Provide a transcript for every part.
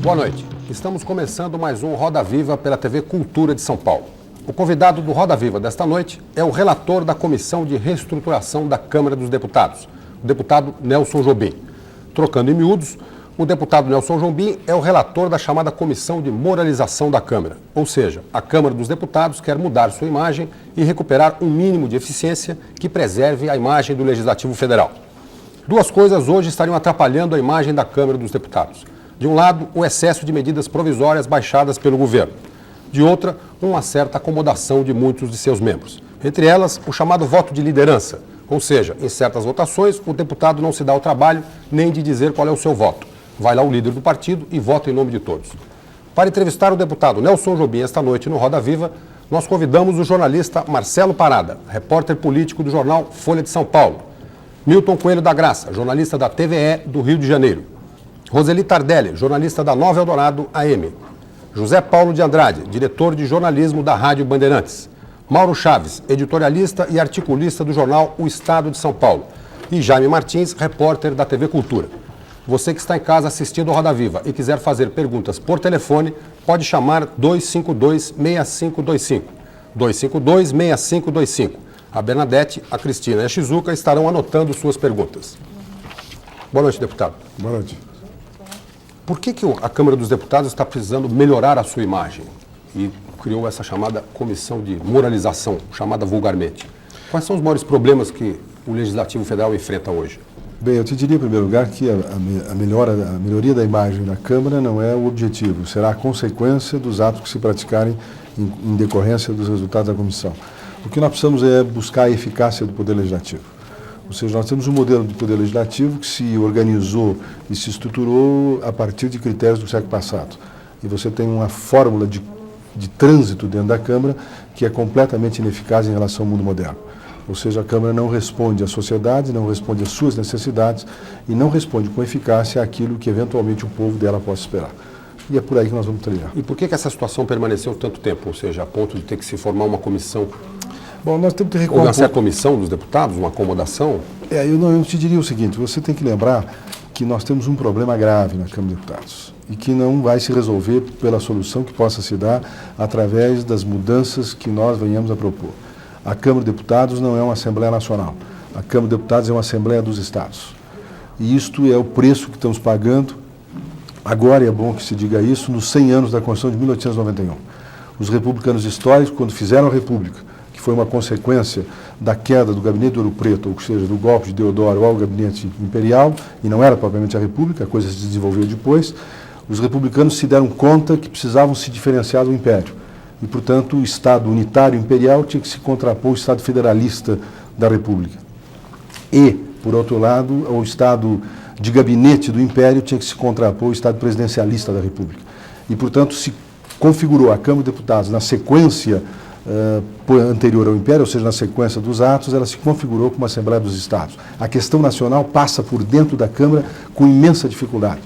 Boa noite. Estamos começando mais um Roda Viva pela TV Cultura de São Paulo. O convidado do Roda Viva desta noite é o relator da Comissão de Reestruturação da Câmara dos Deputados, o deputado Nelson Jobim. Trocando em miúdos, o deputado Nelson Jobim é o relator da chamada Comissão de Moralização da Câmara. Ou seja, a Câmara dos Deputados quer mudar sua imagem e recuperar um mínimo de eficiência que preserve a imagem do Legislativo Federal. Duas coisas hoje estariam atrapalhando a imagem da Câmara dos Deputados. De um lado, o excesso de medidas provisórias baixadas pelo governo. De outra, uma certa acomodação de muitos de seus membros. Entre elas, o chamado voto de liderança. Ou seja, em certas votações, o deputado não se dá o trabalho nem de dizer qual é o seu voto. Vai lá o líder do partido e vota em nome de todos. Para entrevistar o deputado Nelson Jobim esta noite no Roda Viva, nós convidamos o jornalista Marcelo Parada, repórter político do jornal Folha de São Paulo. Milton Coelho da Graça, jornalista da TVE do Rio de Janeiro. Roseli Tardelli, jornalista da Nova Eldorado AM. José Paulo de Andrade, diretor de jornalismo da Rádio Bandeirantes. Mauro Chaves, editorialista e articulista do jornal O Estado de São Paulo. E Jaime Martins, repórter da TV Cultura. Você que está em casa assistindo ao Roda Viva e quiser fazer perguntas por telefone, pode chamar 252-6525. 252-6525. A Bernadette, a Cristina e a Shizuka estarão anotando suas perguntas. Boa noite, deputado. Boa noite. Por que a Câmara dos Deputados está precisando melhorar a sua imagem e criou essa chamada comissão de moralização, chamada vulgarmente? Quais são os maiores problemas que o Legislativo Federal enfrenta hoje? Bem, eu te diria, em primeiro lugar, que a melhoria da imagem da Câmara não é o objetivo, será a consequência dos atos que se praticarem em decorrência dos resultados da comissão. O que nós precisamos é buscar a eficácia do Poder Legislativo. Ou seja, nós temos um modelo de poder legislativo que se organizou e se estruturou a partir de critérios do século passado. E você tem uma fórmula de trânsito dentro da Câmara que é completamente ineficaz em relação ao mundo moderno. Ou seja, a Câmara não responde à sociedade, não responde às suas necessidades e não responde com eficácia àquilo que eventualmente o povo dela possa esperar. E é por aí que nós vamos trilhar. E por que essa situação permaneceu tanto tempo? Ou seja, a ponto de ter que se formar uma comissão? Bom, nós temos que recompor. Houve uma certa omissão dos deputados, uma acomodação? Eu te diria o seguinte, você tem que lembrar que nós temos um problema grave na Câmara de Deputados e que não vai se resolver pela solução que possa se dar através das mudanças que nós venhamos a propor. A Câmara de Deputados não é uma Assembleia Nacional, a Câmara de Deputados é uma Assembleia dos Estados. E isto é o preço que estamos pagando, agora é bom que se diga isso, nos 100 anos da Constituição de 1891. Os republicanos históricos, quando fizeram a República, foi uma consequência da queda do gabinete do Ouro Preto, ou seja, do golpe de Deodoro ao gabinete imperial, e não era propriamente a República, a coisa se desenvolveu depois, os republicanos se deram conta que precisavam se diferenciar do Império. E, portanto, o Estado unitário imperial tinha que se contrapor ao Estado federalista da República. E, por outro lado, o Estado de gabinete do Império tinha que se contrapor ao Estado presidencialista da República. E, portanto, se configurou a Câmara de Deputados na sequência anterior ao Império, ou seja, na sequência dos atos, ela se configurou como Assembleia dos Estados. A questão nacional passa por dentro da Câmara com imensa dificuldade,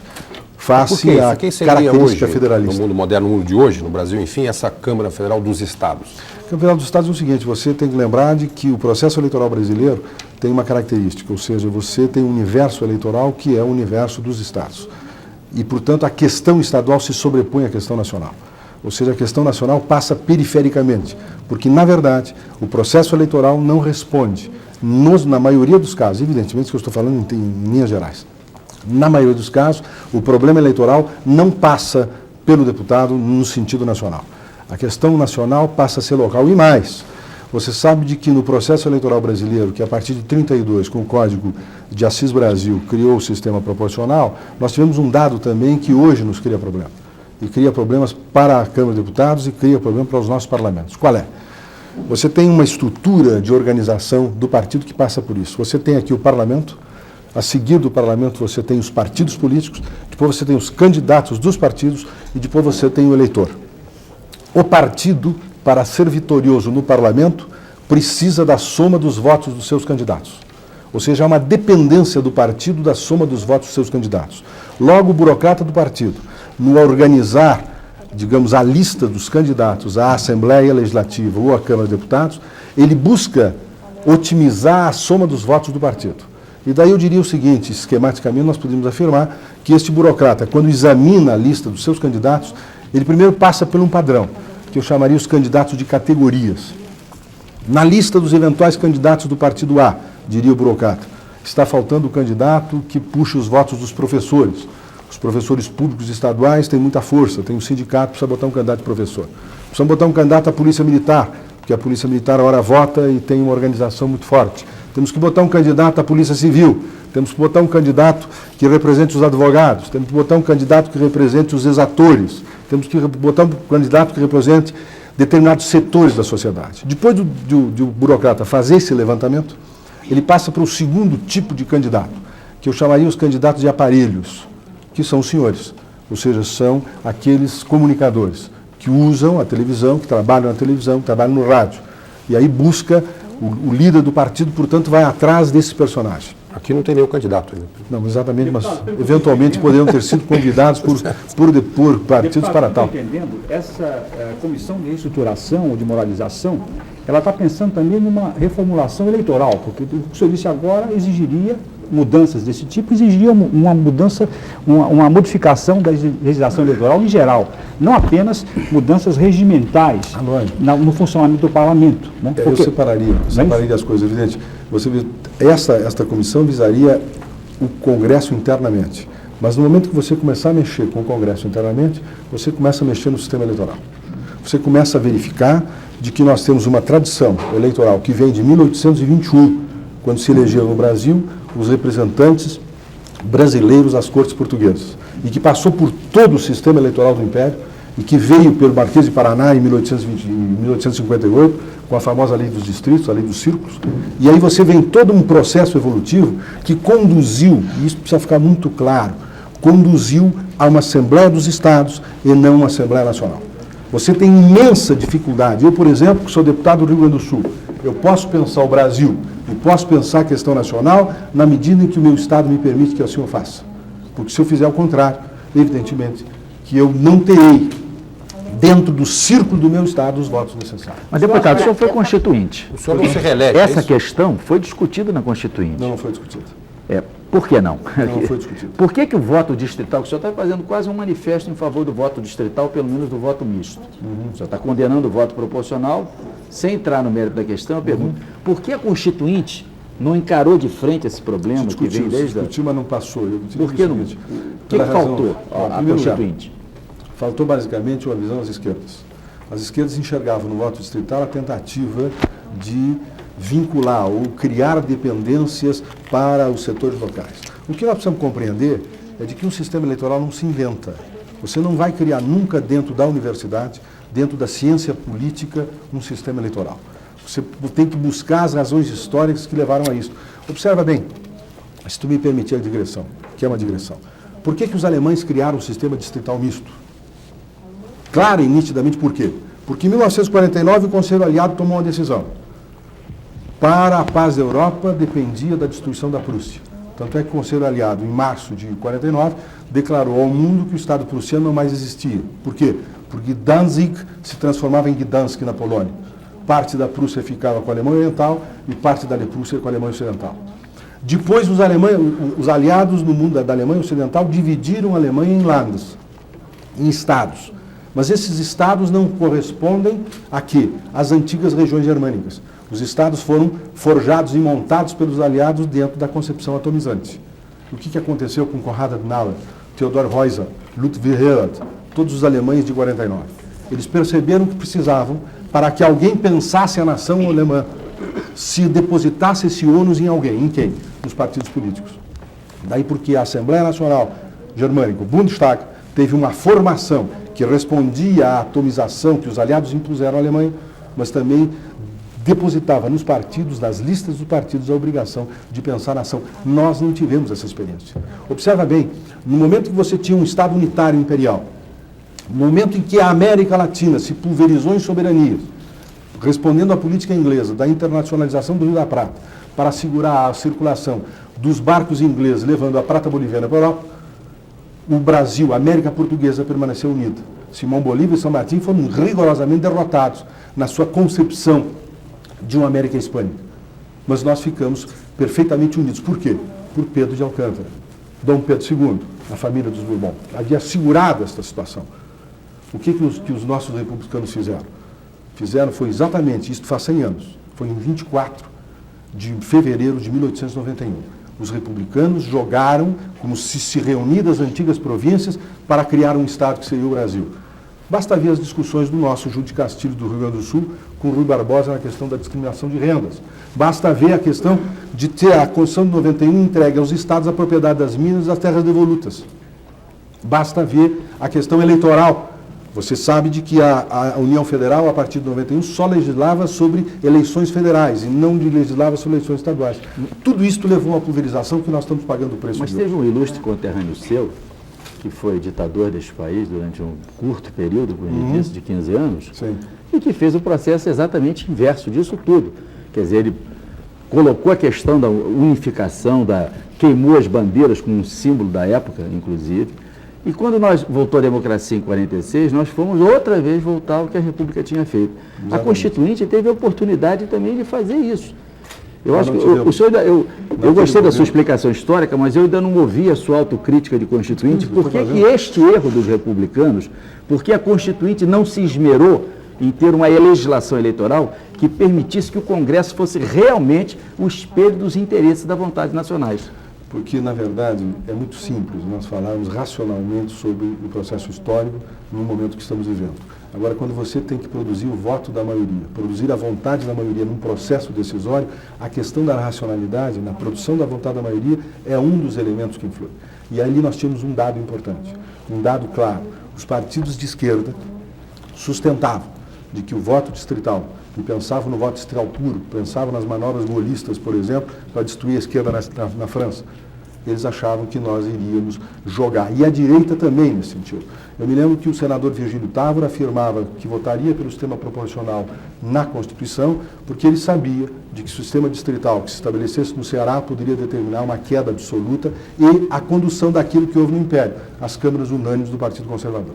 face à característica federalista. No mundo moderno, no mundo de hoje, no Brasil, enfim, essa Câmara Federal dos Estados? A Câmara Federal dos Estados é o seguinte, você tem que lembrar de que o processo eleitoral brasileiro tem uma característica, ou seja, você tem um universo eleitoral que é o universo dos Estados. E, portanto, a questão estadual se sobrepõe à questão nacional. Ou seja, a questão nacional passa perifericamente, porque, na verdade, o processo eleitoral não responde, na maioria dos casos, evidentemente que eu estou falando em linhas gerais, na maioria dos casos, o problema eleitoral não passa pelo deputado no sentido nacional. A questão nacional passa a ser local. E mais, você sabe de que no processo eleitoral brasileiro, que a partir de 1932, com o Código de Assis Brasil, criou o sistema proporcional, nós tivemos um dado também que hoje nos cria problema. E cria problemas para a Câmara de Deputados e cria problema para os nossos parlamentos. Qual é? Você tem uma estrutura de organização do partido que passa por isso. Você tem aqui o parlamento, a seguir do parlamento você tem os partidos políticos, depois você tem os candidatos dos partidos e depois você tem o eleitor. O partido, para ser vitorioso no parlamento, precisa da soma dos votos dos seus candidatos. Ou seja, há uma dependência do partido da soma dos votos dos seus candidatos. Logo, o burocrata do partido, no organizar, digamos, a lista dos candidatos à Assembleia Legislativa ou à Câmara de Deputados, ele busca otimizar a soma dos votos do partido. E daí eu diria o seguinte, esquematicamente nós podemos afirmar que este burocrata, quando examina a lista dos seus candidatos, ele primeiro passa por um padrão, que eu chamaria os candidatos de categorias. Na lista dos eventuais candidatos do partido A, diria o burocrata, está faltando o candidato que puxa os votos dos professores. Os professores públicos estaduais têm muita força, tem um sindicato, precisa botar um candidato de professor. Precisa botar um candidato à polícia militar, porque a polícia militar, a hora vota e tem uma organização muito forte. Temos que botar um candidato à polícia civil, temos que botar um candidato que represente os advogados, temos que botar um candidato que represente os exatores, temos que botar um candidato que represente determinados setores da sociedade. Depois do burocrata fazer esse levantamento, ele passa para o segundo tipo de candidato, que eu chamaria os candidatos de aparelhos, que são os senhores, ou seja, são aqueles comunicadores que usam a televisão, que trabalham na televisão, que trabalham no rádio. E aí busca, o líder do partido, portanto, vai atrás desse personagem. Aqui não tem nenhum candidato ainda. Não, exatamente, mas eventualmente poderiam ter sido convidados por partidos para tal. Entendendo, essa comissão de reestruturação ou de moralização, ela está pensando também numa reformulação eleitoral, porque o que o senhor disse agora exigiria mudanças desse tipo, exigiria uma mudança, uma modificação da legislação eleitoral em geral, não apenas mudanças regimentais no funcionamento do parlamento. Né? Eu separaria as coisas, evidente. Você vê, esta comissão visaria o Congresso internamente. Mas no momento que você começar a mexer com o Congresso internamente, você começa a mexer no sistema eleitoral. Você começa a verificar de que nós temos uma tradição eleitoral que vem de 1821, quando se elegeu no Brasil os representantes brasileiros às cortes portuguesas, e que passou por todo o sistema eleitoral do Império, e que veio pelo Marquês de Paraná em 1858, com a famosa lei dos distritos, a lei dos círculos, e aí você vem todo um processo evolutivo que conduziu, e isso precisa ficar muito claro, conduziu a uma Assembleia dos Estados e não uma Assembleia Nacional. Você tem imensa dificuldade. Eu, por exemplo, que sou deputado do Rio Grande do Sul, eu posso pensar o Brasil e posso pensar a questão nacional na medida em que o meu Estado me permite que assim eu faça. Porque se eu fizer o contrário, evidentemente que eu não terei, dentro do círculo do meu Estado, os votos necessários. Mas, deputado, o senhor foi constituinte. O senhor não se reelege. Essa questão foi discutida na Constituinte. Não foi discutido. Por que não? Não foi discutido. Por que o voto distrital, que o senhor está fazendo quase um manifesto em favor do voto distrital, pelo menos do voto misto. O senhor está condenando o voto proporcional, sem entrar no mérito da questão, eu pergunto, por que a Constituinte não encarou de frente esse problema que vem desde discutiu, mas não passou. Por que não? O que faltou à Constituinte? Faltou basicamente uma visão às esquerdas. As esquerdas enxergavam no voto distrital a tentativa de vincular ou criar dependências para os setores locais. O que nós precisamos compreender é de que um sistema eleitoral não se inventa. Você não vai criar nunca dentro da universidade, dentro da ciência política, um sistema eleitoral. Você tem que buscar as razões históricas que levaram a isso. Observa bem, se tu me permitir a digressão, que é uma digressão. Por que os alemães criaram o sistema distrital misto? Claro e nitidamente por quê? Porque em 1949 o Conselho Aliado tomou uma decisão. Para a paz da Europa dependia da destruição da Prússia. Tanto é que o Conselho Aliado, em março de 49, declarou ao mundo que o Estado prussiano não mais existia. Por quê? Porque Danzig se transformava em Gdansk, na Polônia. Parte da Prússia ficava com a Alemanha Oriental e parte da Prússia com a Alemanha Ocidental. Depois, os aliados no mundo da Alemanha Ocidental dividiram a Alemanha em landes, em estados. Mas esses estados não correspondem a quê? Às antigas regiões germânicas. Os estados foram forjados e montados pelos aliados dentro da concepção atomizante. O que aconteceu com Konrad Adenauer, Theodor Heuser, Ludwig Erhard, todos os alemães de 49? Eles perceberam que precisavam, para que alguém pensasse a nação alemã, se depositasse esse ônus em alguém. Em quem? Nos partidos políticos. Daí porque a Assembleia Nacional Germânica, o Bundestag, teve uma formação que respondia à atomização que os aliados impuseram à Alemanha, mas também depositava nos partidos, nas listas dos partidos, a obrigação de pensar na nação. Nós não tivemos essa experiência. Observa bem, no momento que você tinha um Estado unitário imperial, no momento em que a América Latina se pulverizou em soberanias, respondendo à política inglesa da internacionalização do Rio da Prata, para assegurar a circulação dos barcos ingleses levando a prata boliviana para a Europa, o Brasil, a América Portuguesa, permaneceu unida. Simão Bolívar e São Martim foram rigorosamente derrotados na sua concepção de uma América hispânica. Mas nós ficamos perfeitamente unidos. Por quê? Por Pedro de Alcântara, Dom Pedro II, na família dos Bourbon. Havia segurado esta situação. O que os nossos republicanos fizeram? Foi exatamente, isto faz 100 anos, foi em 24 de fevereiro de 1891. Os republicanos jogaram como se reunidas as antigas províncias para criar um Estado que seria o Brasil. Basta ver as discussões do nosso Júlio de Castilho do Rio Grande do Sul com o Rui Barbosa na questão da discriminação de rendas. Basta ver a questão de ter a Constituição de 91 entregue aos estados a propriedade das minas e das terras devolutas. Basta ver a questão eleitoral. Você sabe de que a União Federal, a partir de 91, só legislava sobre eleições federais e não legislava sobre eleições estaduais. Tudo isso levou a uma pulverização que nós estamos pagando o preço. Mas teve um ilustre conterrâneo seu, que foi ditador deste país durante um curto período, de 15 anos, Sim. e que fez o processo exatamente inverso disso tudo. Quer dizer, ele colocou a questão da unificação, queimou as bandeiras como um símbolo da época, inclusive. E quando nós voltou a democracia em 46, nós fomos outra vez voltar ao que a República tinha feito. Exatamente. A Constituinte teve a oportunidade também de fazer isso. Eu acho que o senhor, eu gostei da sua explicação histórica, mas eu ainda não ouvi a sua autocrítica de Constituinte. Por que este erro dos republicanos, porque a Constituinte não se esmerou em ter uma legislação eleitoral que permitisse que o Congresso fosse realmente o espelho dos interesses das vontades nacionais? Porque, na verdade, é muito simples nós falarmos racionalmente sobre o processo histórico no momento que estamos vivendo. Agora, quando você tem que produzir o voto da maioria, produzir a vontade da maioria num processo decisório, a questão da racionalidade, na produção da vontade da maioria, é um dos elementos que influi. E ali nós tínhamos um dado importante, um dado claro. Os partidos de esquerda sustentavam de que o voto distrital, e pensavam no voto distrital puro, pensavam nas manobras gaullistas, por exemplo, para destruir a esquerda na França. Eles achavam que nós iríamos jogar. E a direita também, nesse sentido. Eu me lembro que o senador Virgílio Távora afirmava que votaria pelo sistema proporcional na Constituição, porque ele sabia de que o sistema distrital que se estabelecesse no Ceará poderia determinar uma queda absoluta e a condução daquilo que houve no Império, as câmaras unânimes do Partido Conservador.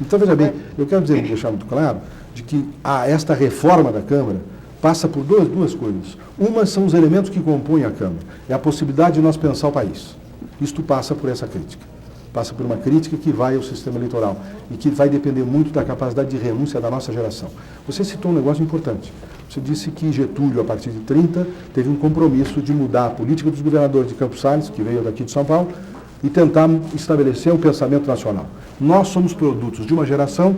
Então, veja bem, eu quero deixar muito claro de que esta reforma da Câmara passa por duas coisas. Uma são os elementos que compõem a Câmara. É a possibilidade de nós pensar o país. Isto passa por essa crítica. Passa por uma crítica que vai ao sistema eleitoral e que vai depender muito da capacidade de renúncia da nossa geração. Você citou um negócio importante. Você disse que Getúlio, a partir de 30, teve um compromisso de mudar a política dos governadores de Campos Salles, que veio daqui de São Paulo, e tentar estabelecer um pensamento nacional. Nós somos produtos de uma geração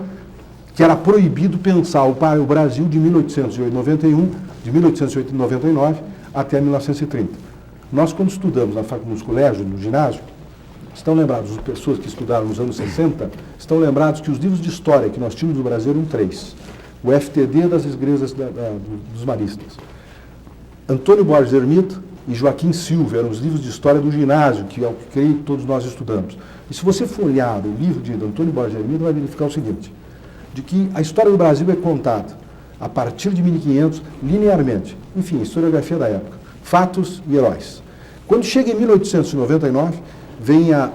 que era proibido pensar o Brasil de 1891, de 1899 até 1930. Nós, quando estudamos nos colégios, no ginásio, estão lembrados, as pessoas que estudaram nos anos 60, estão lembrados que os livros de história que nós tínhamos no Brasil eram 3. O FTD das igrejas dos maristas. Antônio Borges Ermita e Joaquim Silva eram os livros de história do ginásio, que é o que creio que todos nós estudamos. E se você for olhar o livro de Antônio Borges Ermita, vai verificar o seguinte, de que a história do Brasil é contada a partir de 1500, linearmente. Enfim, historiografia da época. Fatos e heróis. Quando chega em 1899, vem a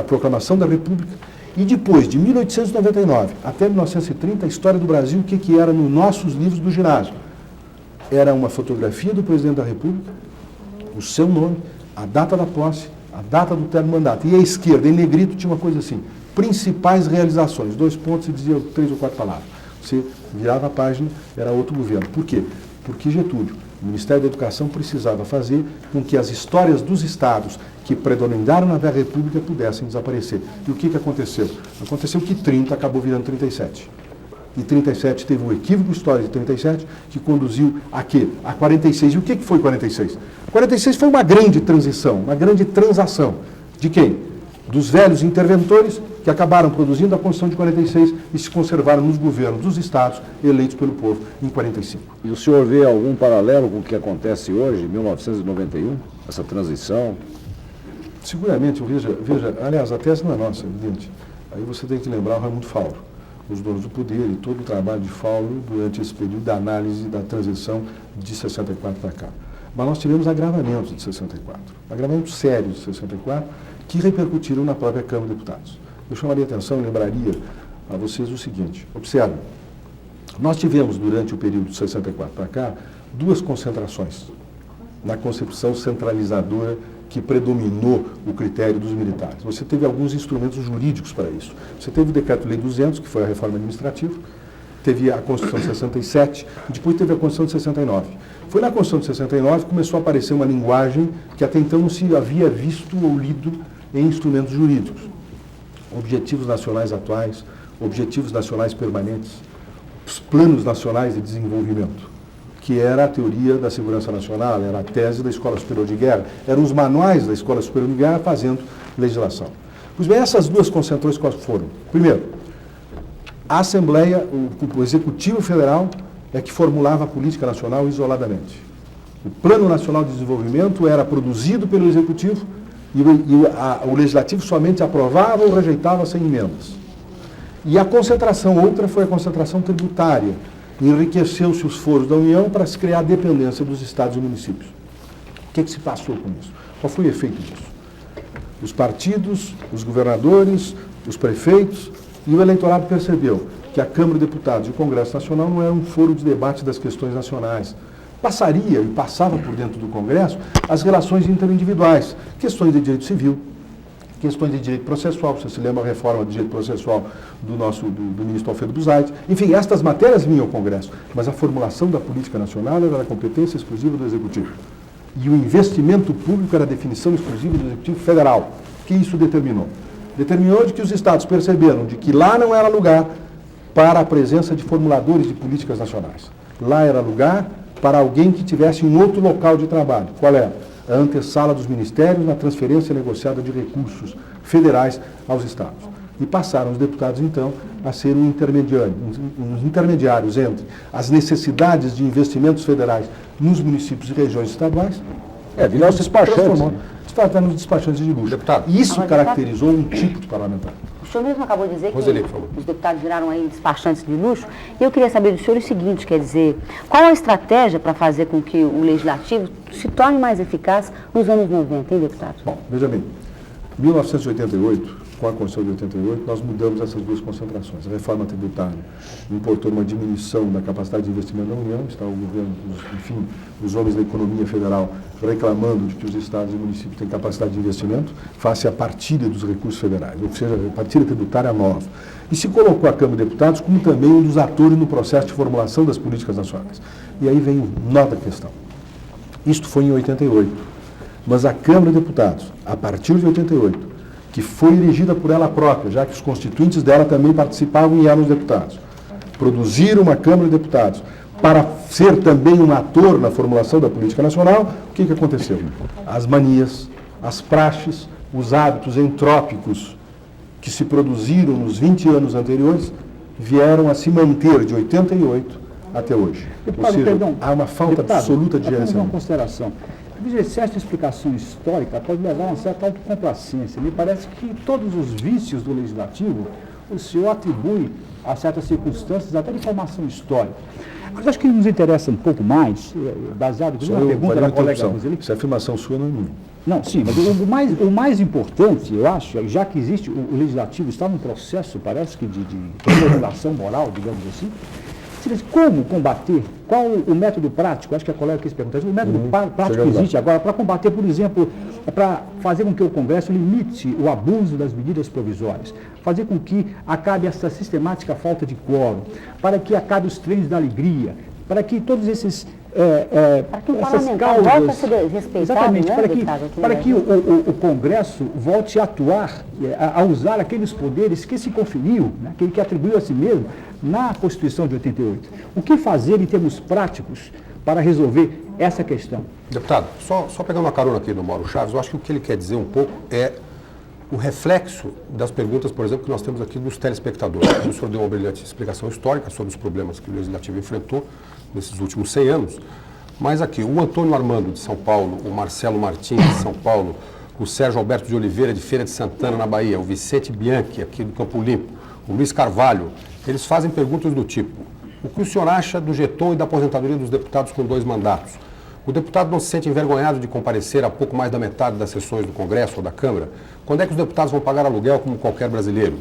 proclamação da República, e depois, de 1899 até 1930, a história do Brasil, o que era nos nossos livros do ginásio? Era uma fotografia do presidente da República, o seu nome, a data da posse, a data do término do mandato. E à esquerda, em negrito, tinha uma coisa assim, principais realizações, 2 pontos e dizia 3 ou 4 palavras. Você virava a página, era outro governo. Por quê? Porque Getúlio, o Ministério da Educação, precisava fazer com que as histórias dos estados que predominaram na Velha República pudessem desaparecer. E o que aconteceu? Aconteceu que 30 acabou virando 37. E 37 teve um equívoco histórico de 37 que conduziu a quê? A 46. E o que foi 46? 46 foi uma grande transição, uma grande transação. De quem? Dos velhos interventores que acabaram produzindo a Constituição de 46 e se conservaram nos governos dos estados eleitos pelo povo em 45. E o senhor vê algum paralelo com o que acontece hoje, em 1991, essa transição? Seguramente, veja, aliás, a tese não é nossa, evidente. Aí você tem que lembrar o Raimundo Fauro, os donos do poder e todo o trabalho de Fauro durante esse período da análise da transição de 64 para cá. Mas nós tivemos agravamentos de 64, agravamentos sérios de 64, que repercutiram na própria Câmara de Deputados. Eu chamaria a atenção, lembraria a vocês o seguinte, observem, nós tivemos durante o período de 64 para cá, 2 concentrações na concepção centralizadora que predominou o critério dos militares. Você teve alguns instrumentos jurídicos para isso. Você teve o Decreto-Lei 200, que foi a reforma administrativa, teve a Constituição de 67 e depois teve a Constituição de 69. Foi na Constituição de 69 que começou a aparecer uma linguagem que até então não se havia visto ou lido em instrumentos jurídicos. Objetivos nacionais atuais, objetivos nacionais permanentes, os planos nacionais de desenvolvimento, que era a teoria da segurança nacional, era a tese da Escola Superior de Guerra, eram os manuais da Escola Superior de Guerra fazendo legislação. Pois bem, essas duas concentrações quais foram? Primeiro, a Assembleia, o Executivo Federal é que formulava a política nacional isoladamente. O Plano Nacional de Desenvolvimento era produzido pelo Executivo e o Legislativo somente aprovava ou rejeitava sem emendas. E a concentração, outra foi a concentração tributária. Enriqueceu-se os foros da União para se criar a dependência dos estados e municípios. O que se passou com isso? Qual foi o efeito disso? Os partidos, os governadores, os prefeitos e o eleitorado percebeu que a Câmara de Deputados e o Congresso Nacional não era um foro de debate das questões nacionais. Passaria e passava por dentro do Congresso as relações interindividuais, questões de direito civil, questões de direito processual, você se lembra a reforma do direito processual do ministro Alfredo Buzaide. Enfim, estas matérias vinham ao Congresso, mas a formulação da política nacional era da competência exclusiva do Executivo. E o investimento público era a definição exclusiva do Executivo Federal. O que isso determinou? Determinou de que os estados perceberam de que lá não era lugar para a presença de formuladores de políticas nacionais. Lá era lugar para alguém que tivesse um outro local de trabalho. Qual era? A antessala dos ministérios na transferência negociada de recursos federais aos estados. E passaram os deputados, então, a ser uns intermediários entre as necessidades de investimentos federais nos municípios e regiões estaduais. Virar os despachantes. Se tratando de despachantes de luxo. Deputado. E isso caracterizou um tipo de parlamentar. O senhor mesmo acabou de dizer Roseli, que por favor. os deputados viraram aí despachantes de luxo. E eu queria saber do senhor o seguinte, quer dizer, qual a estratégia para fazer com que o legislativo se torne mais eficaz nos anos 90, hein, deputado? Bom, veja bem, em 1988, com a Constituição de 88, nós mudamos essas duas concentrações. A reforma tributária importou uma diminuição da capacidade de investimento da União, está o governo, os homens da economia federal reclamando de que os estados e municípios têm capacidade de investimento face à partilha dos recursos federais, ou seja, a partilha tributária nova. E se colocou a Câmara de Deputados como também um dos atores no processo de formulação das políticas nacionais. E aí vem o nó da questão. Isto foi em 88, mas a Câmara de Deputados, a partir de 88, que foi erigida por ela própria, já que os constituintes dela também participavam e eram os deputados. Produziram uma Câmara de Deputados para ser também um ator na formulação da política nacional. O que aconteceu? As manias, as praxes, os hábitos entrópicos que se produziram nos 20 anos anteriores vieram a se manter de 88 até hoje. Deputado, Ou seja, perdão, há uma falta deputado, absoluta de apenas uma gerenciamento. consideração. Veja, certa explicação histórica pode levar a uma certa autocomplacência. Me parece que todos os vícios do legislativo o senhor atribui a certas circunstâncias, até de formação histórica. Mas acho que nos interessa um pouco mais, baseado na pergunta da colega Roseli. Essa afirmação sua não é minha. Não, sim, mas o mais importante, eu acho, já que existe, o legislativo está num processo, parece que de legislação moral, digamos assim. Como combater? Qual o método prático? Acho que a colega quis perguntar. O método prático que existe agora para combater, por exemplo, para fazer com que o Congresso limite o abuso das medidas provisórias, fazer com que acabe essa sistemática falta de quórum, para que acabe os trens da alegria, para que todos esses para que o essas parlamentar causas, volte a ser respeitado, exatamente, né, para que o Congresso volte a atuar, a usar aqueles poderes que se conferiu, né, que atribuiu a si mesmo na Constituição de 88. O que fazer em termos práticos para resolver essa questão? Deputado, só pegando uma carona aqui do Mauro Chaves, eu acho que o que ele quer dizer um pouco é o reflexo das perguntas, por exemplo, que nós temos aqui dos telespectadores. O senhor deu uma brilhante explicação histórica sobre os problemas que o Legislativo enfrentou nesses últimos 100 anos, mas aqui o Antônio Armando, de São Paulo, o Marcelo Martins, de São Paulo, o Sérgio Alberto de Oliveira, de Feira de Santana, na Bahia, o Vicente Bianchi, aqui do Campo Limpo, o Luiz Carvalho, eles fazem perguntas do tipo: o que o senhor acha do jeton e da aposentadoria dos deputados com 2 mandatos? O deputado não se sente envergonhado de comparecer a pouco mais da metade das sessões do Congresso ou da Câmara? Quando é que os deputados vão pagar aluguel como qualquer brasileiro?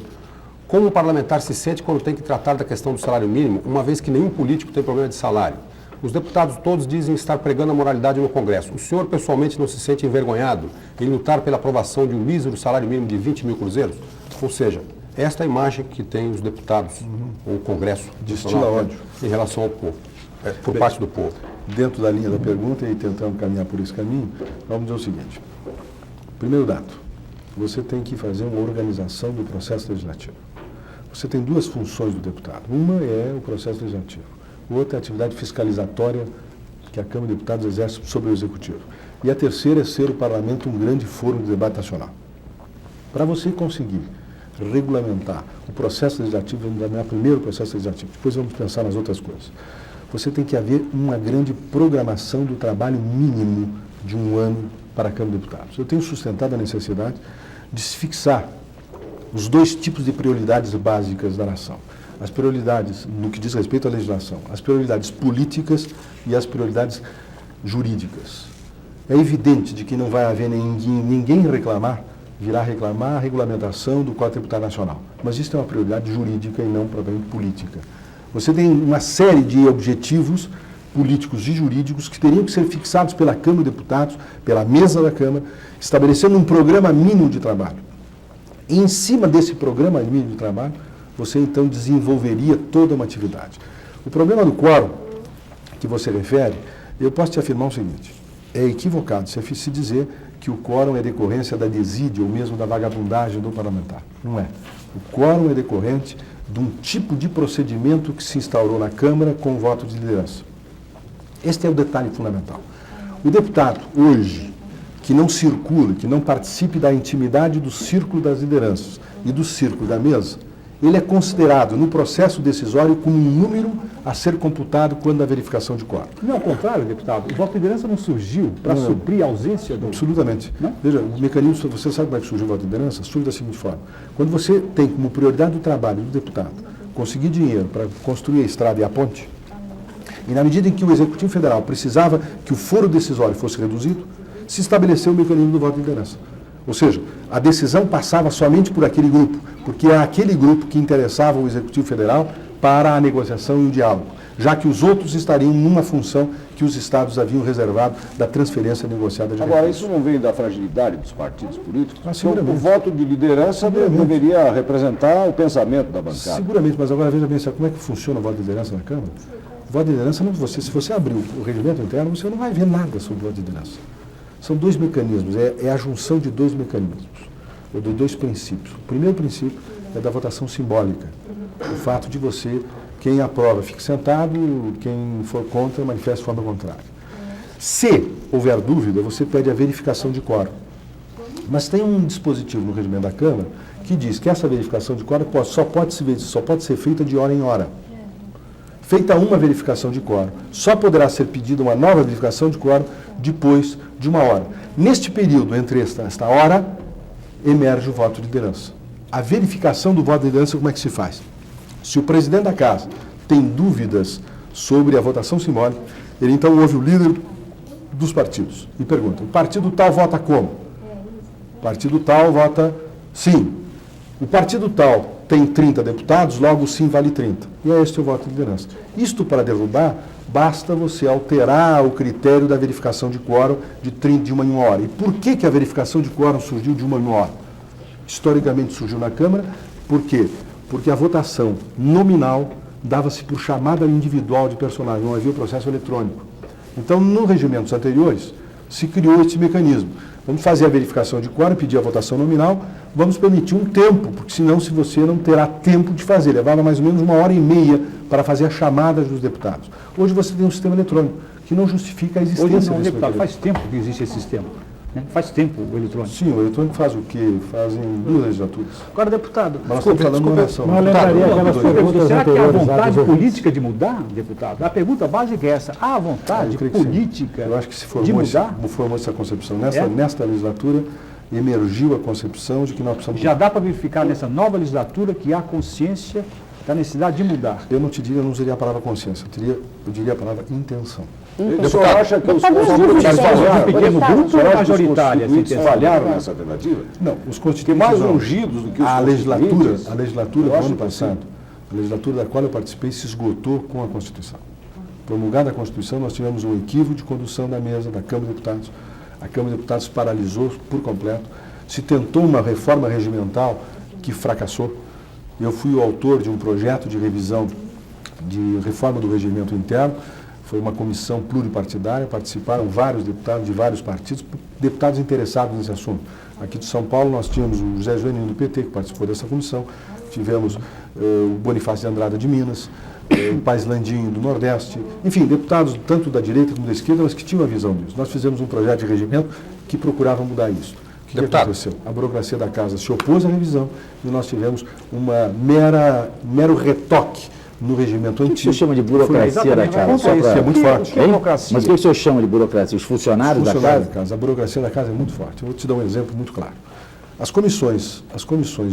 Como o parlamentar se sente quando tem que tratar da questão do salário mínimo, uma vez que nenhum político tem problema de salário? Os deputados todos dizem estar pregando a moralidade no Congresso. O senhor pessoalmente não se sente envergonhado em lutar pela aprovação de um mísero salário mínimo de 20 mil cruzeiros? Ou seja, esta é a imagem que tem os deputados, ou o Congresso, destila ódio em relação ao povo, por parte do povo. Dentro da linha da pergunta e tentando caminhar por esse caminho, vamos dizer o seguinte. Primeiro dado, você tem que fazer uma organização do processo legislativo. Você tem duas funções do deputado. Uma é o processo legislativo. Outra é a atividade fiscalizatória que a Câmara de Deputados exerce sobre o Executivo. E a terceira é ser o Parlamento um grande foro de debate nacional. Para você conseguir regulamentar o processo legislativo, vamos examinar primeiro o processo legislativo, depois vamos pensar nas outras coisas. Você tem que haver uma grande programação do trabalho mínimo de um ano para a Câmara de Deputados. Eu tenho sustentado a necessidade de se fixar os dois tipos de prioridades básicas da nação. As prioridades no que diz respeito à legislação, as prioridades políticas e as prioridades jurídicas. É evidente de que não vai haver ninguém virá reclamar a regulamentação do Código Tributário Nacional. Mas isso é uma prioridade jurídica e não propriamente política. Você tem uma série de objetivos políticos e jurídicos que teriam que ser fixados pela Câmara de Deputados, pela mesa da Câmara, estabelecendo um programa mínimo de trabalho. E em cima desse programa mínimo de trabalho, você então desenvolveria toda uma atividade. O problema do quórum que você refere, eu posso te afirmar o seguinte, é equivocado se dizer que o quórum é decorrência da desídia ou mesmo da vagabundagem do parlamentar. Não é. O quórum é decorrente de um tipo de procedimento que se instaurou na Câmara com o voto de liderança. Este é o detalhe fundamental. O deputado, hoje, que não circula, que não participe da intimidade do círculo das lideranças e do círculo da mesa, ele é considerado no processo decisório como um número a ser computado quando a verificação de quórum. Não, ao contrário, deputado. O voto de liderança não surgiu para suprir a ausência do... Absolutamente. Não? Veja, o mecanismo, você sabe como é que surgiu o voto de liderança? Surge da seguinte forma. Quando você tem como prioridade do trabalho do deputado conseguir dinheiro para construir a estrada e a ponte, e na medida em que o Executivo Federal precisava que o foro decisório fosse reduzido, se estabeleceu o mecanismo do voto de liderança. Ou seja, a decisão passava somente por aquele grupo, porque é aquele grupo que interessava o Executivo Federal para a negociação e o diálogo, já que os outros estariam numa função que os Estados haviam reservado da transferência negociada de Agora, recursos. isso não vem da fragilidade dos partidos políticos? Ah, Então, seguramente. o voto de liderança deveria representar o pensamento da bancada. Seguramente, mas agora veja bem, sabe como é que funciona o voto de liderança na Câmara? O voto de liderança, se você abrir o regimento interno, você não vai ver nada sobre o voto de liderança. São dois mecanismos, é a junção de dois mecanismos, ou de dois princípios. O primeiro princípio é da votação simbólica. O fato de você, quem aprova, fique sentado, quem for contra, manifeste de forma contrária. Se houver dúvida, você pede a verificação de quórum. Mas tem um dispositivo no regimento da Câmara que diz que essa verificação de quórum só pode ser feita de hora em hora. Feita uma verificação de quórum, só poderá ser pedida uma nova verificação de quórum depois de uma hora. Neste período, entre esta hora, emerge o voto de liderança. A verificação do voto de liderança, como é que se faz? Se o presidente da casa tem dúvidas sobre a votação simbólica, ele então ouve o líder dos partidos e pergunta, o partido tal vota como? O partido tal vota sim. O partido tal tem 30 deputados, logo o sim vale 30. E é este o voto de liderança. Isto para derrubar, basta você alterar o critério da verificação de quórum de uma em uma hora. E por que a verificação de quórum surgiu de uma em uma hora? Historicamente surgiu na Câmara, por quê? Porque a votação nominal dava-se por chamada individual de personagem, não havia o processo eletrônico. Então, nos regimentos anteriores, se criou esse mecanismo. Vamos fazer a verificação de quórum, pedir a votação nominal, vamos permitir um tempo, porque senão se você não terá tempo de fazer. Levava mais ou menos 1h30 para fazer a chamada dos deputados. Hoje você tem um sistema eletrônico que não justifica a existência Hoje não, desse deputado, mecanismo. faz tempo que existe esse sistema. Né? Faz tempo o eletrônico. Sim, o eletrônico faz o quê? Fazem 2 legislaturas. Agora, deputado, Mas nós estamos falando de uma nação. Não lembraria aquelas perguntas Será que há anteriores. vontade lá dos política de mudar, deputado? A pergunta básica é essa. Há vontade Eu creio que sim. política Eu acho que se de formou mudar? essa concepção. É? Nesta legislatura, emergiu a concepção de que nós precisamos... Já dá para verificar nessa nova legislatura que há consciência da necessidade de mudar. Eu não usaria a palavra consciência, eu diria a palavra intenção. O senhor acha que os Deputado, constituintes mas falharam? um pequeno Deputado, grupo O senhor ou acha que os majoritária? constituintes essa intenção? falharam nessa tentativa? Não, os Porque constituintes mais não. ungidos do que os A legislatura constituintes, do eu acho ano que passado, a legislatura da qual eu participei, se esgotou com a Constituição. Promulgada a Constituição, nós tivemos um equívoco de condução da mesa da Câmara de Deputados. A Câmara de Deputados paralisou por completo. Se tentou uma reforma regimental que fracassou. Eu fui o autor de um projeto de revisão de reforma do regimento interno. Foi uma comissão pluripartidária, participaram vários deputados de vários partidos, deputados interessados nesse assunto. Aqui de São Paulo nós tínhamos o José Joaninho do PT, que participou dessa comissão, tivemos o Bonifácio de Andrada de Minas, o Paes Landinho do Nordeste, enfim, deputados tanto da direita como da esquerda, mas que tinham a visão disso. Nós fizemos um projeto de regimento que procurava mudar isso. O que aconteceu? A burocracia da casa se opôs à revisão e nós tivemos uma mero retoque no regimento antigo. O que o senhor chama de burocracia da casa? É muito forte. Mas o que o senhor chama de burocracia? Os funcionários da casa? A burocracia da casa é muito forte. Eu vou te dar um exemplo muito claro. As comissões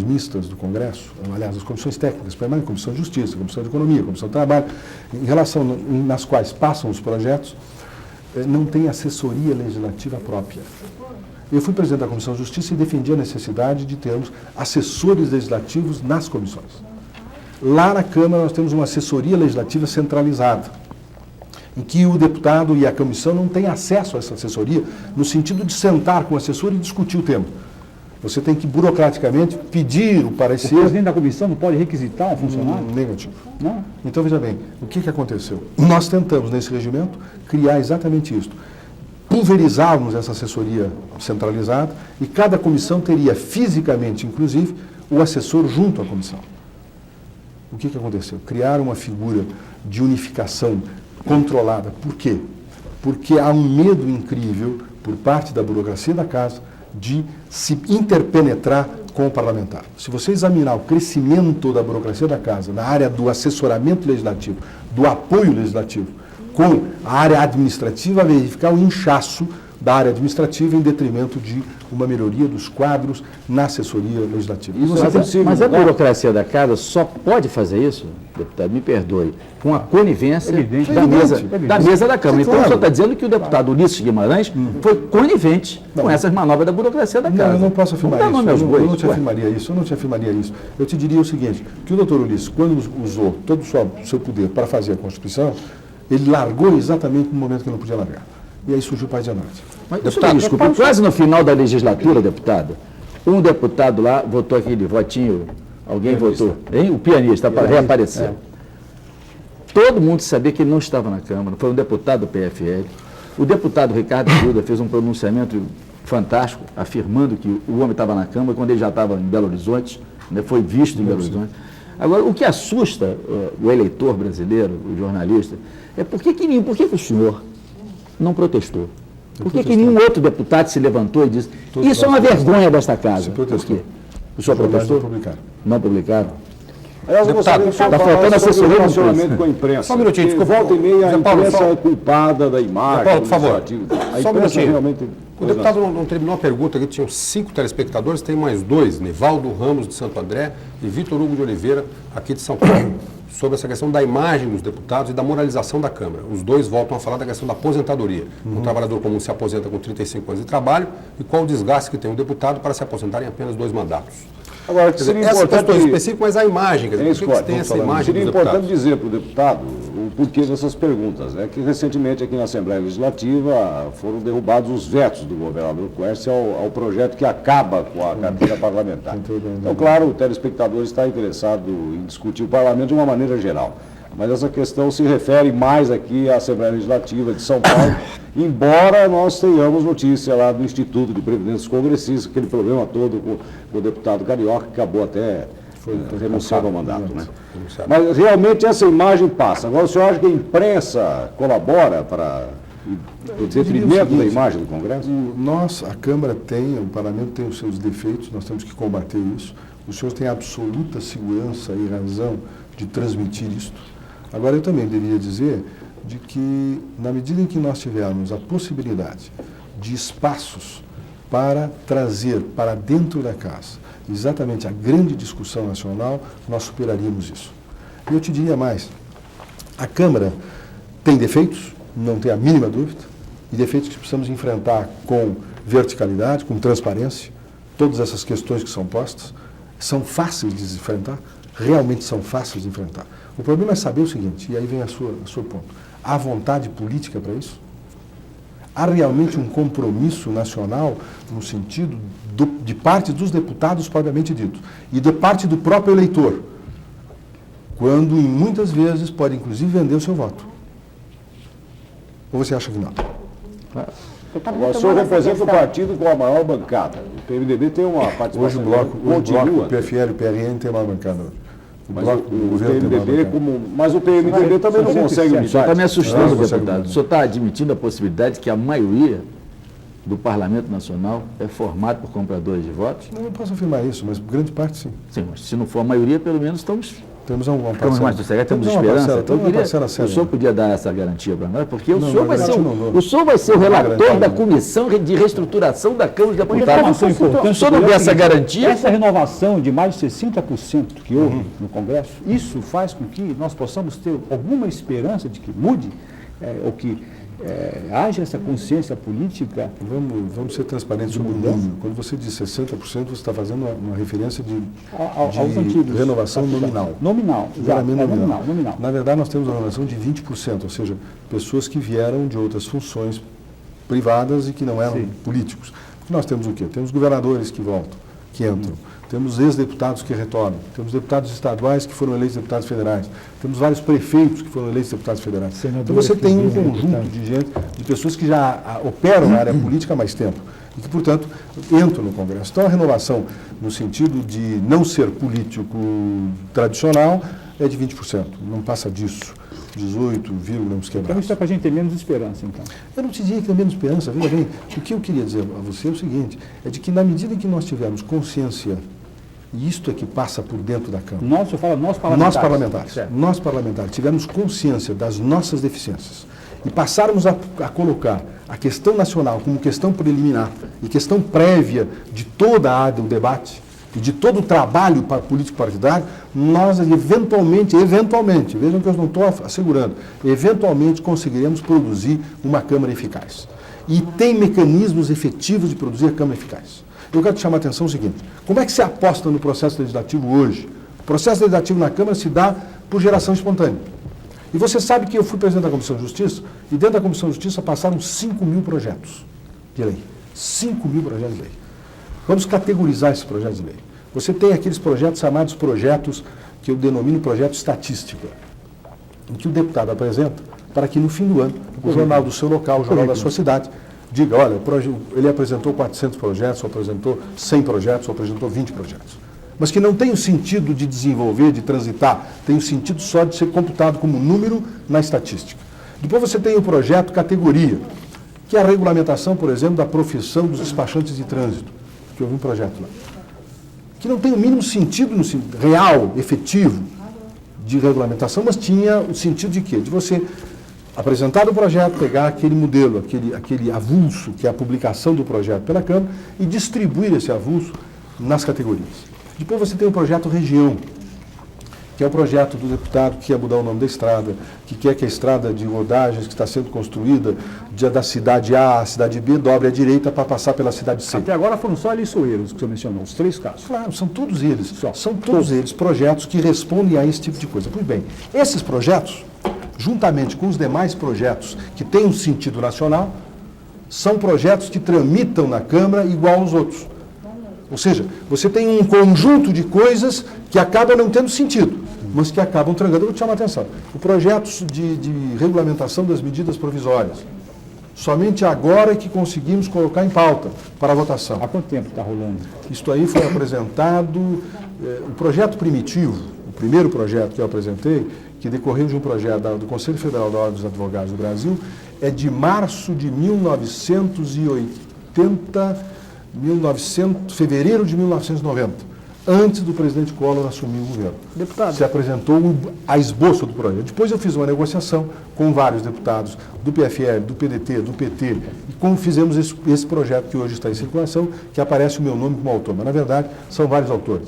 mistas do Congresso, aliás, as comissões técnicas, primeiro a Comissão de Justiça, a Comissão de Economia, a Comissão de Trabalho, em relação nas quais passam os projetos, não tem assessoria legislativa própria. Eu fui presidente da Comissão de Justiça e defendi a necessidade de termos assessores legislativos nas comissões. Lá na Câmara nós temos uma assessoria legislativa centralizada, em que o deputado e a comissão não têm acesso a essa assessoria, no sentido de sentar com o assessor e discutir o tema. Você tem que, burocraticamente, pedir o parecer... O presidente da comissão não pode requisitar um funcionário? Negativo. Não. Então, veja bem, o que aconteceu? Nós tentamos, nesse regimento, criar exatamente isso. Pulverizarmos essa assessoria centralizada e cada comissão teria, fisicamente, inclusive, o assessor junto à comissão. O que aconteceu? Criaram uma figura de unificação controlada. Por quê? Porque há um medo incrível, por parte da burocracia da casa, de se interpenetrar com o parlamentar. Se você examinar o crescimento da burocracia da casa na área do assessoramento legislativo, do apoio legislativo, com a área administrativa, vai verificar o inchaço da área administrativa em detrimento de uma melhoria dos quadros na assessoria legislativa. Mas a burocracia da casa só pode fazer isso, deputado, me perdoe, com a conivência da mesa da Câmara. Então, o senhor está dizendo que o deputado Ulisses Guimarães foi conivente com essas manobras da burocracia da casa. Não, eu não posso afirmar isso. Eu não te afirmaria isso. Eu te diria o seguinte, que o doutor Ulisses, quando usou todo o seu poder para fazer a Constituição, ele largou exatamente no momento que não podia largar. E aí surgiu o Paes de Andrada. Deputado, desculpa, quase no final da legislatura, deputado, um deputado lá votou aquele votinho, alguém votou, hein? O pianista reapareceu. Todo mundo sabia que ele não estava na Câmara, foi um deputado do PFL. O deputado Ricardo Duda fez um pronunciamento fantástico, afirmando que o homem estava na Câmara quando ele já estava em Belo Horizonte, né, foi visto em Belo Horizonte. Agora, o que assusta o eleitor brasileiro, o jornalista, é por que o senhor não protestou? Por que nenhum outro deputado se levantou e disse isso é uma vergonha desta casa? Por quê? O senhor protestou? Não publicaram? Aliás, deputado, está faltando assessoria de relacionamento com a imprensa. Só um minutinho, desculpa. Volta e meia, a imprensa é culpada da imagem. Paulo, por favor. Só um minutinho. O deputado não terminou a pergunta aqui, tinham 5 telespectadores, tem mais 2, Nivaldo Ramos de Santo André e Vitor Hugo de Oliveira, aqui de São Paulo, sobre essa questão da imagem dos deputados e da moralização da Câmara. Os dois voltam a falar da questão da aposentadoria. Um trabalhador comum se aposenta com 35 anos de trabalho e qual o desgaste que tem um deputado para se aposentar em apenas 2 mandatos. Agora, seria essa importante questão específica, mas a imagem, quer dizer, por que tem essa imagem seria dos importante deputados? dizer para o deputado o porquê dessas perguntas, né? Que recentemente aqui na Assembleia Legislativa foram derrubados os vetos do governador Quércia ao projeto que acaba com a carteira parlamentar. Então, claro, o telespectador está interessado em discutir o parlamento de uma maneira geral. Mas essa questão se refere mais aqui à Assembleia Legislativa de São Paulo, embora nós tenhamos notícia lá do Instituto de Previdência Congressista, aquele problema todo com o deputado Carioca, que acabou até renunciando ao mandato. Né? Mas realmente essa imagem passa. Agora, o senhor acha que a imprensa colabora para o detrimento da imagem do Congresso? A Câmara o parlamento tem os seus defeitos, nós temos que combater isso. O senhor tem absoluta segurança e razão de transmitir isto. Agora, eu também deveria dizer de que, na medida em que nós tivermos a possibilidade de espaços para trazer para dentro da casa exatamente a grande discussão nacional, nós superaríamos isso. E eu te diria mais, a Câmara tem defeitos, não tem a mínima dúvida, e defeitos que precisamos enfrentar com verticalidade, com transparência. Todas essas questões que são postas são fáceis de enfrentar, realmente são fáceis de enfrentar. O problema é saber o seguinte, e aí vem a sua ponto. Há vontade política para isso? Há realmente um compromisso nacional no sentido de parte dos deputados propriamente dito e de parte do próprio eleitor, quando em muitas vezes pode inclusive vender o seu voto? Ou você acha que não? Agora, o senhor representa o partido com a maior bancada. O PMDB tem uma participação. Hoje o bloco, o PFL e o PRN tem uma bancada. Mas o PMDB, mas o PMDB também não consegue O senhor está me assustando, Não, deputado. O senhor está admitindo a possibilidade que a maioria do Parlamento Nacional é formado por compradores de votos? Não posso afirmar isso, mas grande parte sim. Sim, mas se não for a maioria, pelo menos estamos Temos uma ficamos parcela. mais sossegados, temos uma esperança. parcela, temos uma parcela O séria. senhor podia dar essa garantia para nós? Porque o Não, senhor vai ser garantia não dou. o senhor vai ser o relator garantia da não. comissão de reestruturação da Câmara dos Deputados. Informação importante. O senhor não der essa garantia? Essa renovação de mais de 60% que houve no Congresso, isso faz com que nós possamos ter alguma esperança de que mude, ou que haja essa consciência política. Vamos ser transparentes sobre o número. Quando você diz 60%, você está fazendo uma referência de Aos antigos. renovação nominal. Nominal, exato, Verdadeiramente nominal. Na verdade, nós temos uma renovação de 20%, ou seja, pessoas que vieram de outras funções privadas e que não eram políticos. Porque nós temos o quê? Temos governadores que voltam, que entram. Temos ex-deputados que retornam, temos deputados estaduais que foram eleitos deputados federais, temos vários prefeitos que foram eleitos deputados federais. Então você tem um conjunto de gente, de pessoas que já operam na área política há mais tempo e que, portanto, entram no Congresso. Então a renovação, no sentido de não ser político tradicional, é de 20%, não passa disso. 18, vamos quebrar. Então isso é para a gente ter menos esperança, então. Eu não te diria que tem menos esperança, veja bem, o que eu queria dizer a você é o seguinte, é de que na medida em que nós tivermos consciência, e isto é que passa por dentro da Câmara, Nós, eu falo nós parlamentares. nós parlamentares, tivermos consciência das nossas deficiências e passarmos a colocar a questão nacional como questão preliminar e questão prévia de toda a área do debate, e de todo o trabalho político partidário, nós eventualmente, vejam que eu não estou assegurando, eventualmente conseguiremos produzir uma Câmara eficaz. E tem mecanismos efetivos de produzir a Câmara eficaz. Eu quero te chamar a atenção o seguinte, como é que se aposta no processo legislativo hoje? O processo legislativo na Câmara se dá por geração espontânea. E você sabe que eu fui presidente da Comissão de Justiça, e dentro da Comissão de Justiça passaram 5.000 projetos de lei. 5.000 projetos de lei. Vamos categorizar esses projetos de lei. Você tem aqueles projetos chamados projetos que eu denomino projeto estatística, em que o deputado apresenta para que no fim do ano o jornal do seu local, o jornal da sua cidade, diga, olha, ele apresentou 400 projetos, ou apresentou 100 projetos, ou apresentou 20 projetos. Mas que não tem o sentido de desenvolver, de transitar, tem o sentido só de ser computado como número na estatística. Depois você tem o projeto categoria, que é a regulamentação, por exemplo, da profissão dos despachantes de trânsito, que houve um projeto lá, que não tem o mínimo sentido no real, efetivo, de regulamentação, mas tinha o sentido de quê? De você apresentar o projeto, pegar aquele modelo, aquele avulso, que é a publicação do projeto pela Câmara, e distribuir esse avulso nas categorias. Depois você tem o projeto região, que é o projeto do deputado que quer mudar o nome da estrada, que quer que a estrada de rodagens que está sendo construída da cidade A à cidade B dobre à direita para passar pela cidade C. Até agora foram só Lixoeiros que você mencionou, os 3 casos. Claro, são todos eles. São todos eles projetos que respondem a esse tipo de coisa. Pois bem, esses projetos, juntamente com os demais projetos que têm um sentido nacional, são projetos que tramitam na Câmara igual aos outros. Ou seja, você tem um conjunto de coisas que acabam não tendo sentido, mas que acabam trancando. Eu vou te chamar a atenção. O projeto de regulamentação das medidas provisórias. Somente agora é que conseguimos colocar em pauta para a votação. Há quanto tempo está rolando? Isto aí foi apresentado, o projeto primitivo, o primeiro projeto que eu apresentei, que decorreu de um projeto do Conselho Federal da Ordem dos Advogados do Brasil, é de março de fevereiro de 1990, antes do presidente Collor assumir o governo. Deputado. Se apresentou a esboço do projeto. Depois eu fiz uma negociação com vários deputados do PFL, do PDT, do PT, e como fizemos esse projeto que hoje está em circulação, que aparece o meu nome como autor, mas na verdade são vários autores.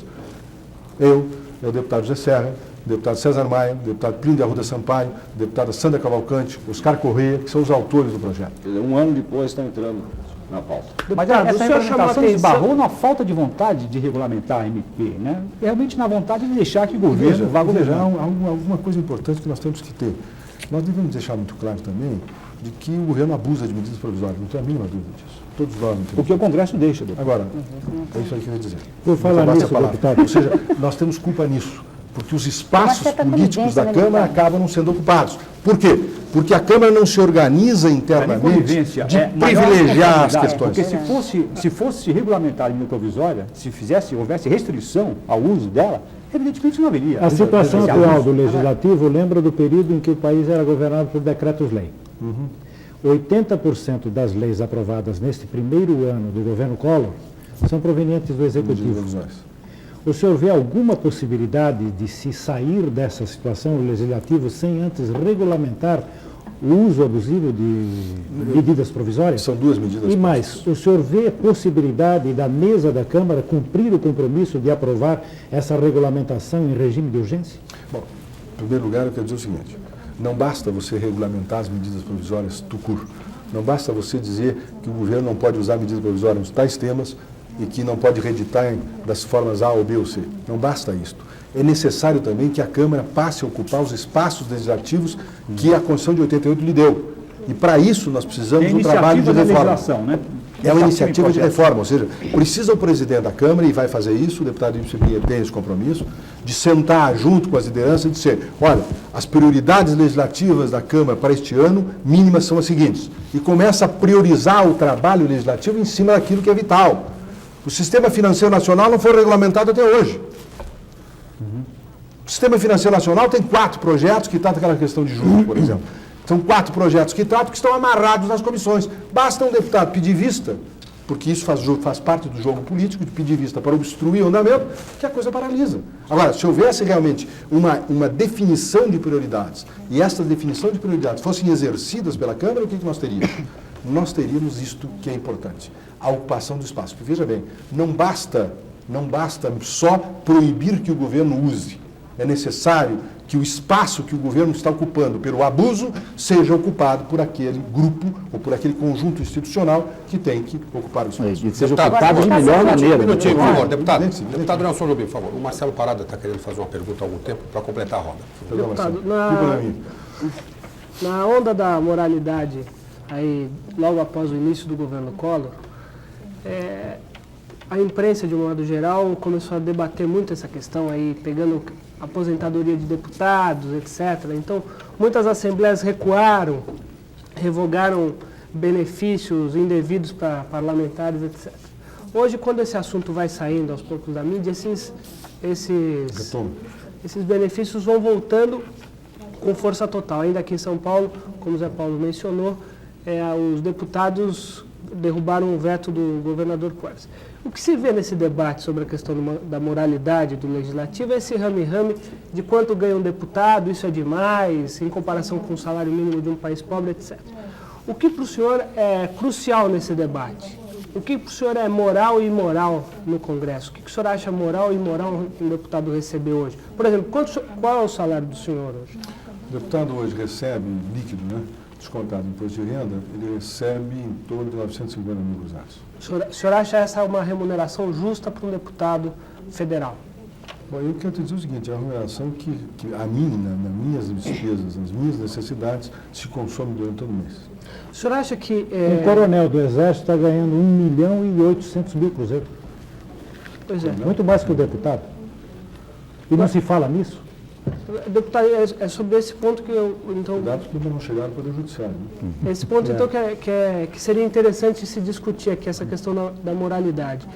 Eu, o deputado José Serra, o deputado César Maia, o deputado Plínio de Arruda Sampaio, a deputada Sandra Cavalcante, Oscar Correia, que são os autores do projeto. Quer dizer, um ano depois está entrando na pauta. Mas essa regulamentação esbarrou na falta de vontade de regulamentar a MP, né? Realmente na vontade de deixar que o governo vá governando. Há alguma coisa importante que nós temos que ter. Nós devemos deixar muito claro também de que o governo abusa de medidas provisórias, não tem a mínima dúvida disso. Todos nós não temos. Porque o Congresso deixa, doutor. Agora, é isso aí que eu ia dizer. Vou falar Basta a nisso, palavra. deputado. Ou seja, nós temos culpa nisso, porque os espaços certa políticos da conivência, né, Câmara deputado? acabam não sendo ocupados. Por quê? Porque a Câmara não se organiza internamente Conivência, de maior privilegiar as responsabilidade, questões. Porque se fosse regulamentar a medida provisória, se houvesse restrição ao uso dela, evidentemente não haveria. A situação Esse atual abuso. do Legislativo lembra do período em que o país era governado por decretos-lei. 80% das leis aprovadas neste primeiro ano do governo Collor são provenientes do Executivo. O senhor vê alguma possibilidade de se sair dessa situação no Legislativo sem antes regulamentar o uso abusivo de medidas provisórias? São duas medidas. E mais, o senhor vê possibilidade da mesa da Câmara cumprir o compromisso de aprovar essa regulamentação em regime de urgência? Bom, em primeiro lugar, eu quero dizer o seguinte: não basta você regulamentar as medidas provisórias tucur. Não basta você dizer que o governo não pode usar medidas provisórias nos tais temas e que não pode reeditar das formas A ou B ou C. Não basta isto. É necessário também que a Câmara passe a ocupar os espaços legislativos que a Constituição de 88 lhe deu. E para isso nós precisamos de um trabalho de reforma. Né? É uma iniciativa de reforma, ou seja, precisa o presidente da Câmara, e vai fazer isso, o deputado Ibsen tem esse compromisso, de sentar junto com as lideranças e dizer, olha, as prioridades legislativas da Câmara para este ano, mínimas, são as seguintes. E começa a priorizar o trabalho legislativo em cima daquilo que é vital. O sistema financeiro nacional não foi regulamentado até hoje. O sistema financeiro nacional tem 4 projetos que tratam aquela questão de juros, por exemplo. São 4 projetos que tratam, que estão amarrados nas comissões. Basta um deputado pedir vista, porque isso faz parte do jogo político, de pedir vista para obstruir o andamento, que a coisa paralisa. Agora, se houvesse realmente uma definição de prioridades, e essa definição de prioridades fossem exercidas pela Câmara, o que nós teríamos? Nós teríamos isto que é importante, a ocupação do espaço. Porque, veja bem, não basta só proibir que o governo use. É necessário que o espaço que o governo está ocupando pelo abuso seja ocupado por aquele grupo ou por aquele conjunto institucional que tem que ocupar o espaço. E seja Deputado, ocupado de agora, melhor deputado, maneira. Um minutinho, por favor, deputado. Sim. Deputado Nelson Jobim, por favor. O Marcelo Parada está querendo fazer uma pergunta há algum tempo para completar a roda. Deputado, Para mim. na onda da moralidade, aí, logo após o início do governo Collor, a imprensa, de um modo geral, começou a debater muito essa questão, aí, pegando aposentadoria de deputados, etc. Então, muitas assembleias recuaram, revogaram benefícios indevidos para parlamentares, etc. Hoje, quando esse assunto vai saindo aos poucos da mídia, esses benefícios vão voltando com força total. Ainda aqui em São Paulo, como o Zé Paulo mencionou, os deputados derrubaram o veto do governador Quércia. O que se vê nesse debate sobre a questão da moralidade do legislativo é esse rame-rame de quanto ganha um deputado, isso é demais, em comparação com o salário mínimo de um país pobre, etc. O que para o senhor é crucial nesse debate? O que para o senhor é moral e imoral no Congresso? O que o senhor acha moral e imoral um deputado receber hoje? Por exemplo, qual é o salário do senhor hoje? O deputado hoje recebe líquido, né? Descontado do imposto de renda, ele recebe em torno de 950 mil cruzados. O senhor acha essa uma remuneração justa para um deputado federal? Bom, eu quero te dizer o seguinte, é uma remuneração que a mim, nas minhas despesas, nas minhas necessidades, se consome durante todo o mês. O senhor acha que... Um coronel do Exército está ganhando 1.800.000 cruzeiros. Pois é. Muito mais que o deputado. E não se fala nisso? Deputado, é sobre esse ponto que eu... Então, Cuidado para não chegar no Poder Judiciário. Né? esse ponto, então, que seria interessante se discutir aqui, essa questão da moralidade.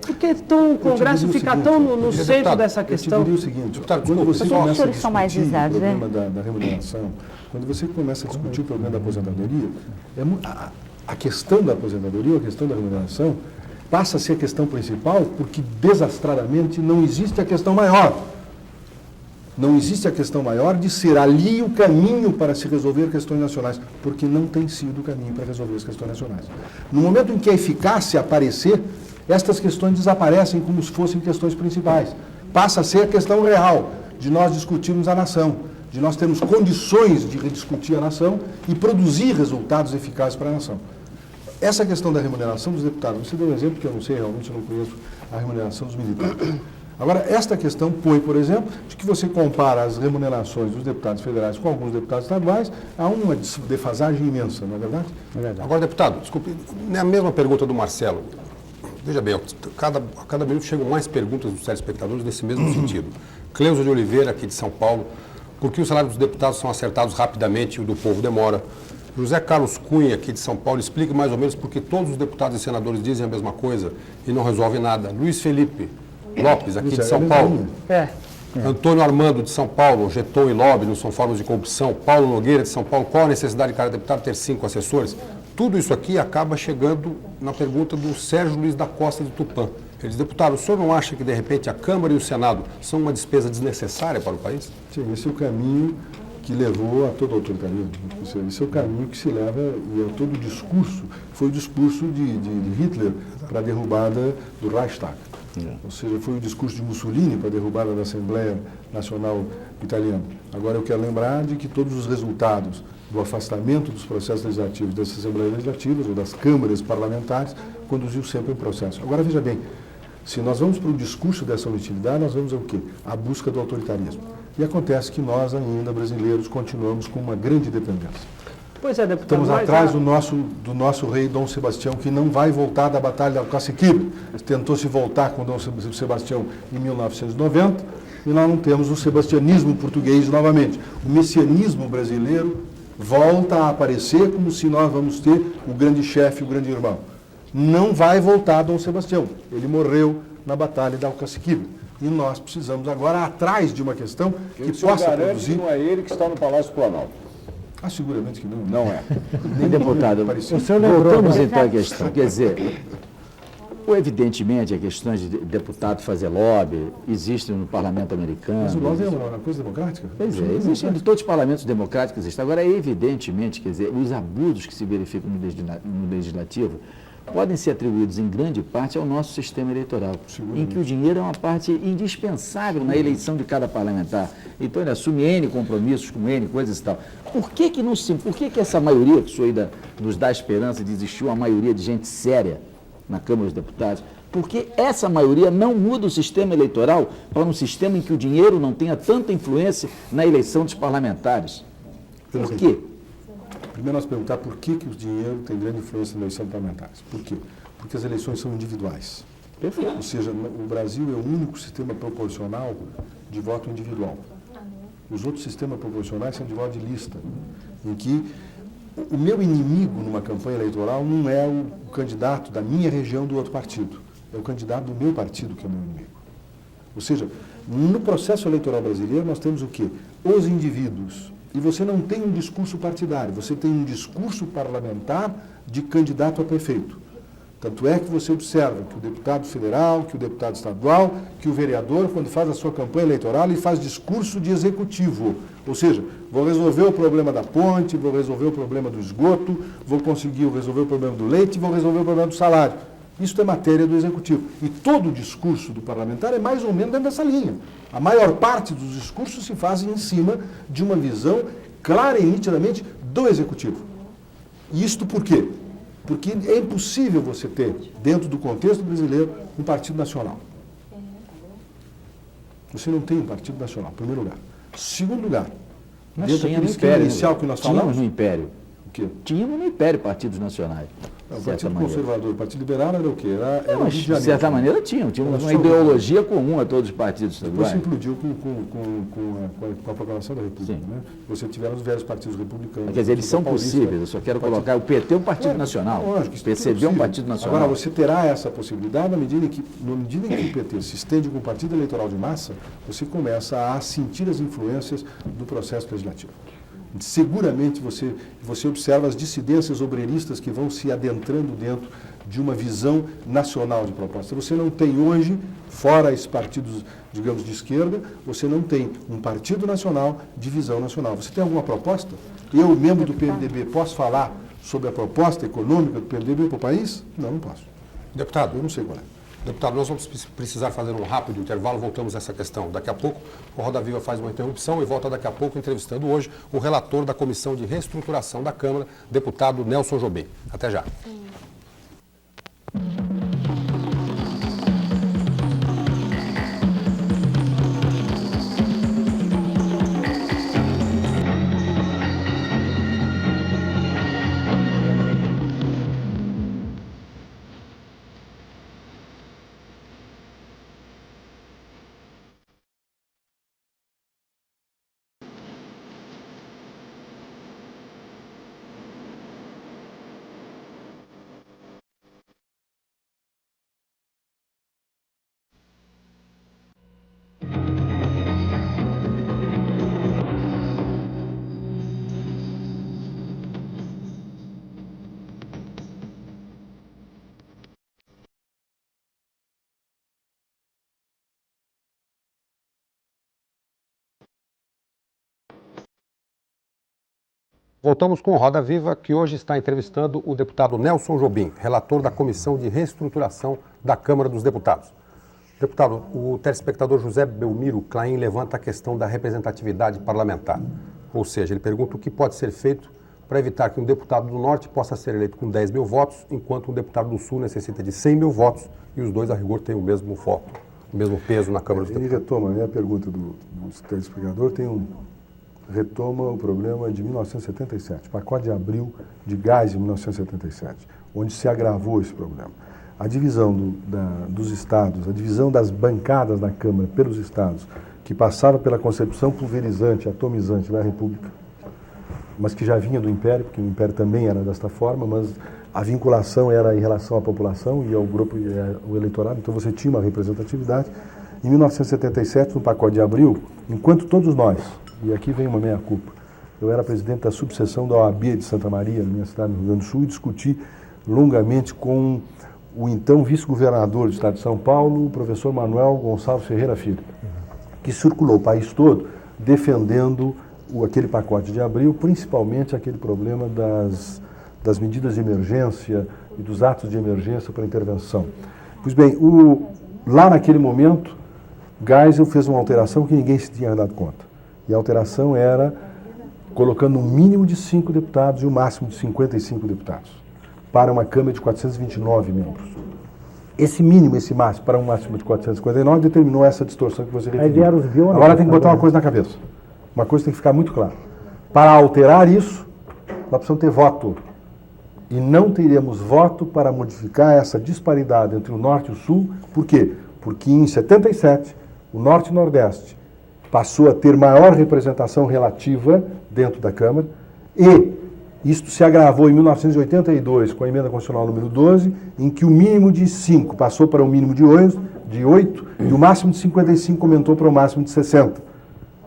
Por que então o Congresso fica tão no centro dessa questão? Eu te diria o seguinte, Deputado, quando você desculpa. começa a Os senhores são mais discutir o visados, né? problema da remuneração, quando você começa a discutir o problema da aposentadoria, a questão da aposentadoria, a questão da remuneração, passa a ser a questão principal, porque desastradamente não existe a questão maior. Não existe a questão maior de ser ali o caminho para se resolver questões nacionais, porque não tem sido o caminho para resolver as questões nacionais. No momento em que a eficácia aparecer, estas questões desaparecem como se fossem questões principais. Passa a ser a questão real de nós discutirmos a nação, de nós termos condições de rediscutir a nação e produzir resultados eficazes para a nação. Essa questão da remuneração dos deputados, você deu um exemplo que eu não sei, realmente eu não conheço a remuneração dos militares. Agora, esta questão põe, por exemplo, de que você compara as remunerações dos deputados federais com alguns deputados estaduais, há uma defasagem imensa, não é verdade? É verdade. Agora, deputado, desculpe, a mesma pergunta do Marcelo. Veja bem, a cada minuto chegam mais perguntas dos telespectadores nesse mesmo sentido. Cleusa de Oliveira, aqui de São Paulo, por que os salários dos deputados são acertados rapidamente e o do povo demora? José Carlos Cunha, aqui de São Paulo, explique mais ou menos por que todos os deputados e senadores dizem a mesma coisa e não resolvem nada. Luiz Felipe Lopes, aqui de São Paulo. Antônio Armando, de São Paulo, Geton e lobby não são formas de corrupção. Paulo Nogueira, de São Paulo, qual a necessidade de cada deputado ter 5 assessores? Tudo isso aqui acaba chegando na pergunta do Sérgio Luiz da Costa, de Tupã. Ele diz, deputado, o senhor não acha que, de repente, a Câmara e o Senado são uma despesa desnecessária para o país? Sim, esse é o caminho que levou a todo o autoritarismo. Esse é o caminho que se leva, e a todo o discurso, foi o discurso de Hitler para a derrubada do Reichstag. Ou seja, foi o discurso de Mussolini para a derrubada da Assembleia Nacional Italiana. Agora, eu quero lembrar de que todos os resultados do afastamento dos processos legislativos das Assembleias Legislativas ou das câmaras parlamentares conduziu sempre um processo. Agora, veja bem, se nós vamos para o discurso dessa inutilidade, nós vamos ao quê? A busca do autoritarismo. E acontece que nós ainda, brasileiros, continuamos com uma grande dependência. Pois é, deputado. Estamos atrás do nosso rei Dom Sebastião, que não vai voltar da Batalha de Alcacequib. Tentou se voltar com Dom Sebastião em 1990 e nós não temos o sebastianismo português novamente. O messianismo brasileiro volta a aparecer como se nós vamos ter o grande chefe, o grande irmão. Não vai voltar Dom Sebastião. Ele morreu na Batalha de Alcacequib. E nós precisamos agora atrás de uma questão que possa produzir... Não é ele que está no Palácio Planalto. Ah, seguramente que não. Não é. Nem deputado, voltamos então à questão. Quer dizer, evidentemente, a questão de deputado fazer lobby existe no parlamento americano. Mas o lobby é uma coisa democrática? Pois é, existe em todos os parlamentos democráticos. Existe. Agora, evidentemente, quer dizer, os abusos que se verificam no legislativo podem ser atribuídos em grande parte ao nosso sistema eleitoral, em que o dinheiro é uma parte indispensável na eleição de cada parlamentar. Então ele assume N compromissos com N coisas e tal. Por que essa maioria, que o senhor ainda nos dá esperança de existir uma maioria de gente séria na Câmara dos Deputados, porque essa maioria não muda o sistema eleitoral para um sistema em que o dinheiro não tenha tanta influência na eleição dos parlamentares? Por quê? Primeiro nós perguntar por que o dinheiro tem grande influência na eleição parlamentares. Por quê? Porque as eleições são individuais. Perfeito. Ou seja, o Brasil é o único sistema proporcional de voto individual. Os outros sistemas proporcionais são de voto de lista, em que o meu inimigo numa campanha eleitoral não é o candidato da minha região do outro partido, é o candidato do meu partido que é o meu inimigo. Ou seja, no processo eleitoral brasileiro nós temos o quê? Os indivíduos. E você não tem um discurso partidário, você tem um discurso parlamentar de candidato a prefeito. Tanto é que você observa que o deputado federal, que o deputado estadual, que o vereador, quando faz a sua campanha eleitoral, ele faz discurso de executivo. Ou seja, vou resolver o problema da ponte, vou resolver o problema do esgoto, vou conseguir resolver o problema do leite, vou resolver o problema do salário. Isso é matéria do executivo. E todo o discurso do parlamentar é mais ou menos dentro dessa linha. A maior parte dos discursos se fazem em cima de uma visão clara e nitidamente do executivo. E isto por quê? Porque é impossível você ter, dentro do contexto brasileiro, um partido nacional. Você não tem um partido nacional, em primeiro lugar. Segundo lugar, Nós dentro tínhamos daquele esquema inicial que nós falamos... Tínhamos no Império. O quê? Tínhamos no Império partidos nacionais. O Partido Conservador, o Partido Liberal era o quê? Era Não, o Rio de de Janeiro. certa maneira tínhamos uma ideologia comum a todos os partidos Depois se estaduais. implodiu com a proclamação da República. Sim. Né? Você tiveram os velhos partidos republicanos. Quer dizer, eles são Paulista, possíveis, eu só quero colocar, o PT é um partido nacional, Lógico, isso o PCB é um possível. partido nacional. Agora, você terá essa possibilidade na medida em que o PT se estende com o partido eleitoral de massa, você começa a sentir as influências do processo legislativo. Seguramente você observa as dissidências obreiristas que vão se adentrando dentro de uma visão nacional de proposta. Você não tem hoje, fora esses partidos, digamos, de esquerda, você não tem um partido nacional de visão nacional. Você tem alguma proposta? Eu, membro do PMDB, posso falar sobre a proposta econômica do PMDB para o país? Não, não posso. Deputado, Eu não sei qual é. Deputado, nós vamos precisar fazer um rápido intervalo, voltamos a essa questão. Daqui a pouco, o Roda Viva faz uma interrupção e volta daqui a pouco entrevistando hoje o relator da Comissão de Reestruturação da Câmara, deputado Nelson Jobim. Até já. Voltamos com o Roda Viva, que hoje está entrevistando o deputado Nelson Jobim, relator da Comissão de Reestruturação da Câmara dos Deputados. Deputado, o telespectador José Belmiro Claim levanta a questão da representatividade parlamentar. Ou seja, ele pergunta o que pode ser feito para evitar que um deputado do Norte possa ser eleito com 10 mil votos, enquanto um deputado do Sul necessita de 100 mil votos e os dois, a rigor, têm o mesmo voto, o mesmo peso na Câmara dos Deputados. Ele retoma, a minha pergunta do telespectador retoma o problema de 1977, pacote de abril de gás de 1977, onde se agravou esse problema. A divisão dos estados, a divisão das bancadas da Câmara pelos estados, que passava pela concepção pulverizante, atomizante da República, mas que já vinha do Império, porque o Império também era desta forma, mas a vinculação era em relação à população e ao grupo e ao eleitorado, então você tinha uma representatividade. Em 1977, no pacote de abril, enquanto todos nós, e aqui vem uma meia-culpa, eu era presidente da subseção da OAB de Santa Maria, na minha cidade, no Rio Grande do Sul, e discuti longamente com o então vice-governador do estado de São Paulo, o professor Manuel Gonçalves Ferreira Filho, que circulou o país todo defendendo aquele pacote de abril, principalmente aquele problema das medidas de emergência e dos atos de emergência para intervenção. Pois bem, lá naquele momento, Geisel fez uma alteração que ninguém se tinha dado conta. E a alteração era colocando um mínimo de 5 deputados e um máximo de 55 deputados, para uma Câmara de 429 membros. Esse mínimo, esse máximo, para um máximo de 459, determinou essa distorção que você referiu. Agora tem que botar uma coisa na cabeça. Uma coisa tem que ficar muito clara. Para alterar isso, nós precisamos ter voto. E não teremos voto para modificar essa disparidade entre o Norte e o Sul. Por quê? Porque em 77, o Norte e o Nordeste passou a ter maior representação relativa dentro da Câmara e isto se agravou em 1982 com a emenda constitucional número 12, em que o mínimo de 5 passou para o mínimo de 8 e o máximo de 55 aumentou para o máximo de 60.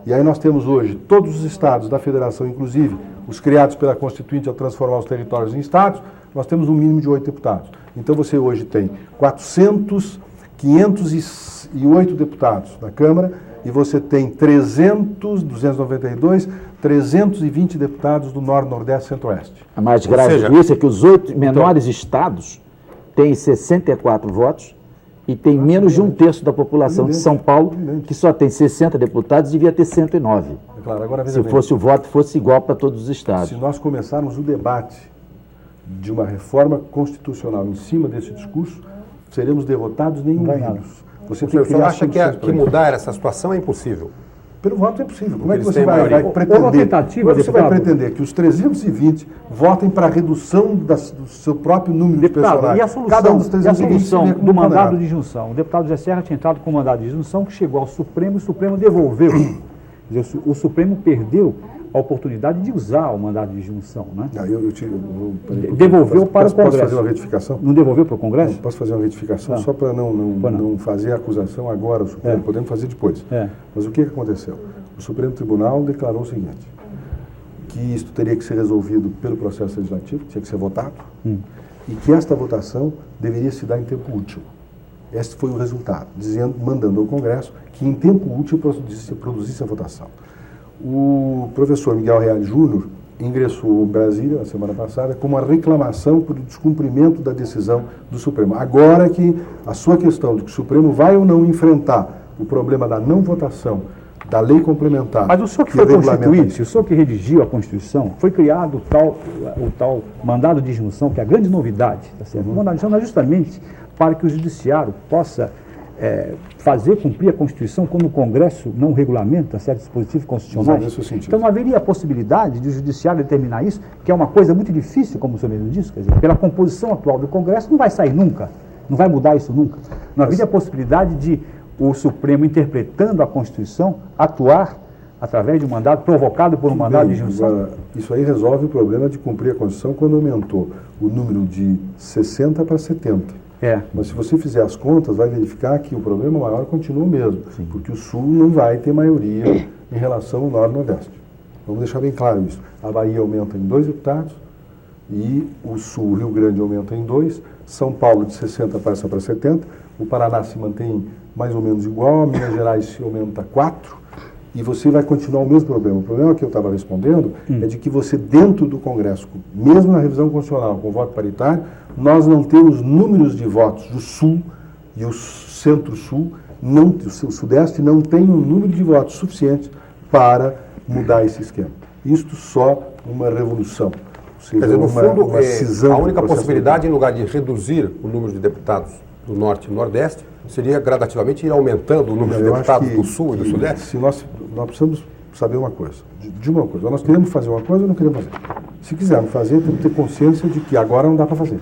E aí nós temos hoje todos os estados da federação, inclusive os criados pela Constituinte ao transformar os territórios em estados, nós temos um mínimo de 8 deputados. Então você hoje tem 508 deputados na Câmara e você tem 320 deputados do Norte, Nordeste e Centro-Oeste. A mais grave disso é que os 8 menores estados têm 64 votos e tem menos de 1/3 da população de São Paulo, que só tem 60 deputados, devia ter 109. Claro, agora, se fosse o voto, fosse igual para todos os estados. Se nós começarmos o debate de uma reforma constitucional em cima desse discurso, seremos derrotados nem unidos. Você acha que mudar essa situação é impossível? Pelo voto é possível. Como é que você vai pretender que os 320 votem para a redução do seu próprio número de personagens? E a solução, cada um dos 320 do mandado de junção? O deputado Zé Serra tinha entrado com o mandado de junção que chegou ao Supremo e o Supremo devolveu. Quer dizer, o Supremo perdeu a oportunidade de usar o mandado de junção, né? Devolveu para o Congresso. Posso fazer uma retificação? Não devolveu para o Congresso? Não, posso fazer uma retificação só para não fazer a acusação agora ao Supremo. Podemos fazer depois. Mas o que aconteceu? O Supremo Tribunal declarou o seguinte, que isto teria que ser resolvido pelo processo legislativo, tinha que ser votado, e que esta votação deveria se dar em tempo útil. Esse foi o resultado, mandando ao Congresso que em tempo útil produzisse a votação. O professor Miguel Reale Júnior ingressou em Brasília, na semana passada, com uma reclamação por descumprimento da decisão do Supremo. Agora que a sua questão de que o Supremo vai ou não enfrentar o problema da não votação da lei complementar... Mas o senhor que foi constituinte, o senhor que redigiu a Constituição, foi criado o tal mandado de junção, que é a grande novidade, tá certo? O mandado de junção é justamente para que o Judiciário possa fazer cumprir a Constituição quando o Congresso não regulamenta certos dispositivos constitucionais. Então não haveria a possibilidade de o Judiciário determinar isso, que é uma coisa muito difícil, como o senhor mesmo disse, quer dizer, pela composição atual do Congresso não vai sair nunca, não vai mudar isso nunca. Não haveria a possibilidade de o Supremo, interpretando a Constituição, atuar através de um mandado provocado por um mandado de junção. Agora, isso aí resolve o problema de cumprir a Constituição quando aumentou o número de 60 para 70. Mas se você fizer as contas, vai verificar que o problema maior continua o mesmo, porque o Sul não vai ter maioria em relação ao Norte e Nordeste. Vamos deixar bem claro isso. A Bahia aumenta em 2 deputados e o Sul, o Rio Grande, aumenta em 2, São Paulo de 60 passa para 70, o Paraná se mantém mais ou menos igual, Minas Gerais se aumenta 4 e você vai continuar o mesmo problema. O problema que eu estava respondendo é de que você, dentro do Congresso, mesmo na revisão constitucional com voto paritário, nós não temos números de votos do Sul e o Centro-Sul, o Sudeste não tem um número de votos suficiente para mudar esse esquema. Isto só uma revolução. Seja, quer dizer, no fundo, uma cisão a única do processo possibilidade, em lugar de reduzir o número de deputados do Norte e Nordeste, seria gradativamente ir aumentando o número de deputados do Sul e do Sudeste? Se nós precisamos saber uma coisa, de uma coisa. Nós queremos fazer uma coisa ou não queremos fazer? Se quisermos fazer, temos que ter consciência de que agora não dá para fazer.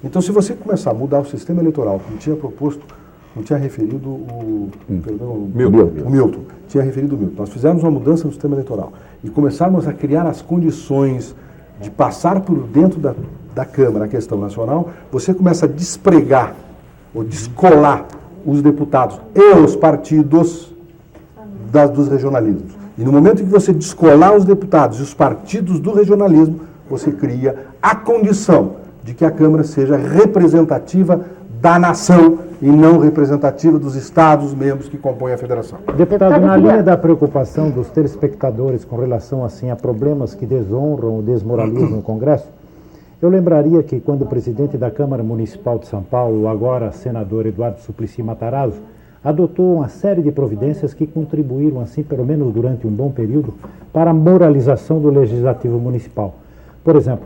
Então, se você começar a mudar o sistema eleitoral, como tinha proposto, não tinha referido o Milton, tinha referido o Milton. Nós fizemos uma mudança no sistema eleitoral e começarmos a criar as condições de passar por dentro da Câmara a questão nacional, você começa a despregar ou descolar os deputados e os partidos dos regionalismos. E no momento em que você descolar os deputados e os partidos do regionalismo, você cria a condição de que a Câmara seja representativa da nação e não representativa dos estados membros que compõem a federação. Deputado, na linha da preocupação dos telespectadores com relação assim a problemas que desonram ou desmoralizam o Congresso, eu lembraria que quando o presidente da Câmara Municipal de São Paulo, o agora senador Eduardo Suplicy Matarazzo, adotou uma série de providências que contribuíram, assim, pelo menos durante um bom período, para a moralização do Legislativo Municipal. Por exemplo,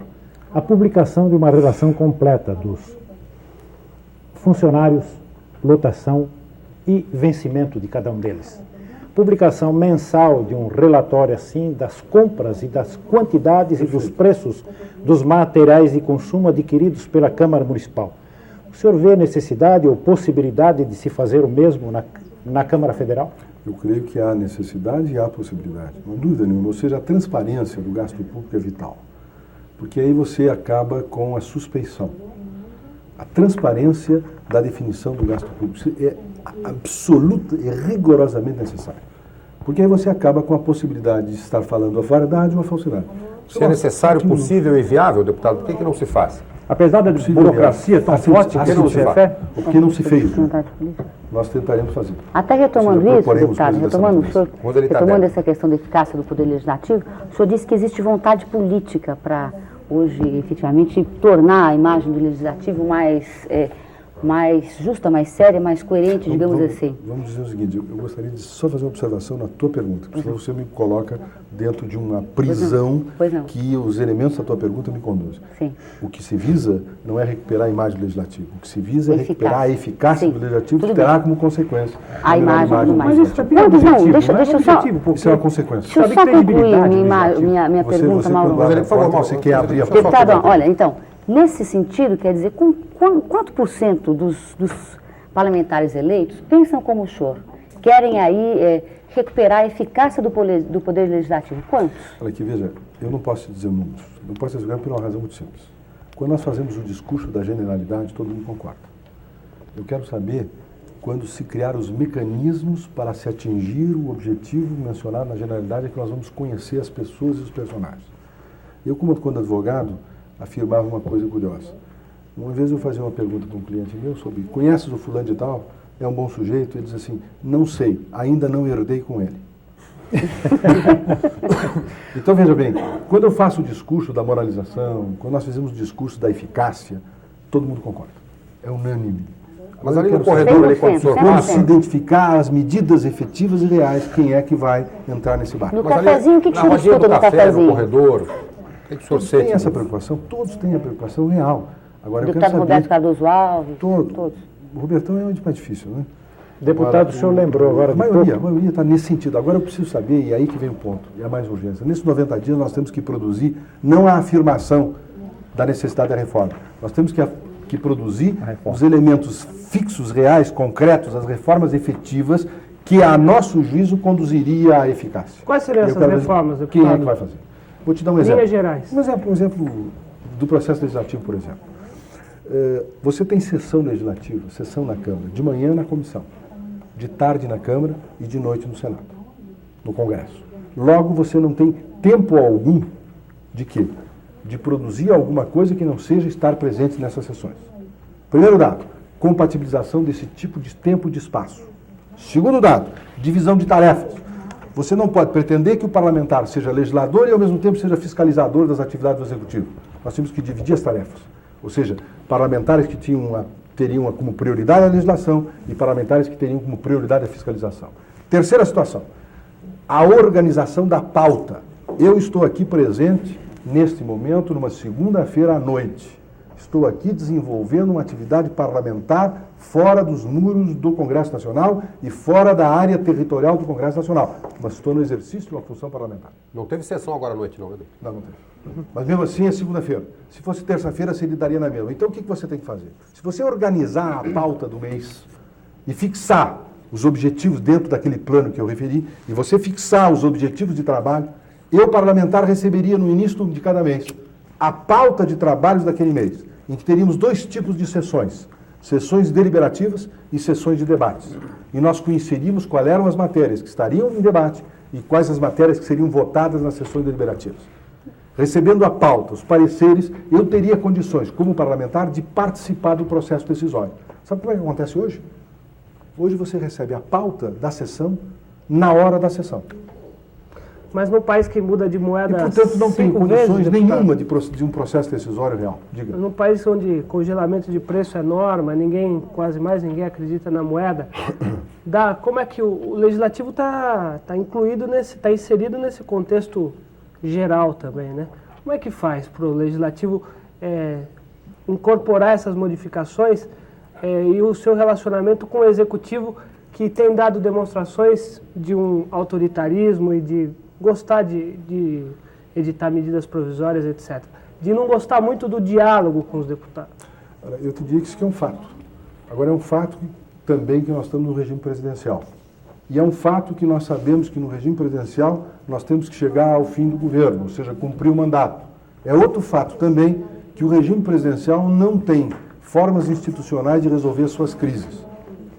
a publicação de uma relação completa dos funcionários, lotação e vencimento de cada um deles. Publicação mensal de um relatório assim das compras e das quantidades e dos preços dos materiais de consumo adquiridos pela Câmara Municipal. O senhor vê necessidade ou possibilidade de se fazer o mesmo na Câmara Federal? Eu creio que há necessidade e há possibilidade, não há dúvida nenhuma. Ou seja, a transparência do gasto público é vital, porque aí você acaba com a suspeição. A transparência da definição do gasto público é absoluta e rigorosamente necessária. Porque aí você acaba com a possibilidade de estar falando a verdade ou a falsidade. Se é necessário, possível e viável, deputado, por que não se faz? Apesar da burocracia tão forte, que não se faz? Porque não se fez. Nós tentaremos fazer. Até retomando isso, deputado, retomando dessa essa questão da eficácia do Poder Legislativo, o senhor disse que existe vontade política para hoje, efetivamente, tornar a imagem do Legislativo mais justa, mais séria, mais coerente, digamos assim. Vamos dizer o seguinte, eu gostaria de só fazer uma observação na tua pergunta, porque senão você me coloca dentro de uma prisão que os elementos da tua pergunta me conduzem. Sim. O que se visa não é recuperar a imagem do Legislativo, o que se visa é recuperar a eficácia do Legislativo, que terá como consequência a imagem do Mas isso também Deixa eu só... Isso é uma consequência. Deixa eu só concluir minha pergunta, Mauro. Você quer abrir a porta? Deputado, olha, então, nesse sentido, quer dizer, quanto por cento dos parlamentares eleitos pensam como o senhor? Querem aí recuperar a eficácia do Poder Legislativo? Quantos? Olha aqui, veja, eu não posso te dizer números. Não posso dizer por uma razão muito simples. Quando nós fazemos o discurso da generalidade, todo mundo concorda. Eu quero saber quando se criar os mecanismos para se atingir o objetivo mencionado na generalidade, é que nós vamos conhecer as pessoas e os personagens. Eu, quando advogado, afirmava uma coisa curiosa. Uma vez eu fazia uma pergunta para um cliente meu sobre: conheces o fulano de tal? É um bom sujeito? Ele diz assim: não sei, ainda não herdei com ele. Então, veja bem, quando eu faço o discurso da moralização, quando nós fizemos o discurso da eficácia, todo mundo concorda. É unânime. Mas ali no corredor, ali, quando o senhor vamos se identificar as medidas efetivas e reais, quem é que vai entrar nesse barco. No cafezinho, o que o senhor discuta no cafezinho? No corredor, o que o senhor sente? Tem essa preocupação? Todos têm a preocupação real. Agora, eu quero Deputado saber... Roberto Cardoso Alves? Todos. O Robertão é onde mais difícil, né? Deputado, o senhor lembrou agora... A maioria está nesse sentido. Agora eu preciso saber, e aí que vem o ponto, e a mais urgência. Nesses 90 dias nós temos que produzir, não a afirmação da necessidade da reforma, nós temos que produzir os elementos fixos, reais, concretos, as reformas efetivas que, a nosso juízo, conduziria à eficácia. Quais seriam essas reformas, deputado? Quem é que vai fazer? Vou te dar um exemplo. Linhas Gerais. Um exemplo do processo legislativo, por exemplo. Você tem sessão legislativa, sessão na Câmara, de manhã na comissão, de tarde na Câmara e de noite no Senado, no Congresso. Logo, você não tem tempo algum de quê? De produzir alguma coisa que não seja estar presente nessas sessões. Primeiro dado, compatibilização desse tipo de tempo e de espaço. Segundo dado, divisão de tarefas. Você não pode pretender que o parlamentar seja legislador e, ao mesmo tempo, seja fiscalizador das atividades do Executivo. Nós temos que dividir as tarefas. Ou seja, parlamentares que teriam como prioridade a legislação e parlamentares que teriam como prioridade a fiscalização. Terceira situação, a organização da pauta. Eu estou aqui presente, neste momento, numa segunda-feira à noite. Estou aqui desenvolvendo uma atividade parlamentar fora dos muros do Congresso Nacional e fora da área territorial do Congresso Nacional. Mas estou no exercício de uma função parlamentar. Não teve sessão agora à noite, não, Edu? Não teve. Mas mesmo assim é segunda-feira. Se fosse terça-feira, se daria na mesma. Então o que você tem que fazer? Se você organizar a pauta do mês e fixar os objetivos dentro daquele plano que eu referi, e você fixar os objetivos de trabalho, eu, parlamentar, receberia no início de cada mês a pauta de trabalhos daquele mês, em que teríamos 2 tipos de sessões, sessões deliberativas e sessões de debates. E nós conheceríamos quais eram as matérias que estariam em debate e quais as matérias que seriam votadas nas sessões deliberativas. Recebendo a pauta, os pareceres, eu teria condições, como parlamentar, de participar do processo decisório. Sabe como é que acontece hoje? Hoje você recebe a pauta da sessão na hora da sessão. Mas num país que muda de moeda E, portanto, não tem 5 condições vezes, nenhuma de um processo decisório real. Diga. num país onde congelamento de preço é norma, quase mais ninguém acredita na moeda, como é que o legislativo está incluído está inserido nesse contexto geral também, né? Como é que faz para o legislativo incorporar essas modificações e o seu relacionamento com o executivo, que tem dado demonstrações de um autoritarismo e de gostar de editar medidas provisórias, etc. De não gostar muito do diálogo com os deputados? Eu te digo que isso aqui é um fato. Agora, é um fato também que nós estamos no regime presidencial. E é um fato que nós sabemos que no regime presidencial nós temos que chegar ao fim do governo, ou seja, cumprir o mandato. É outro fato também que o regime presidencial não tem formas institucionais de resolver as suas crises.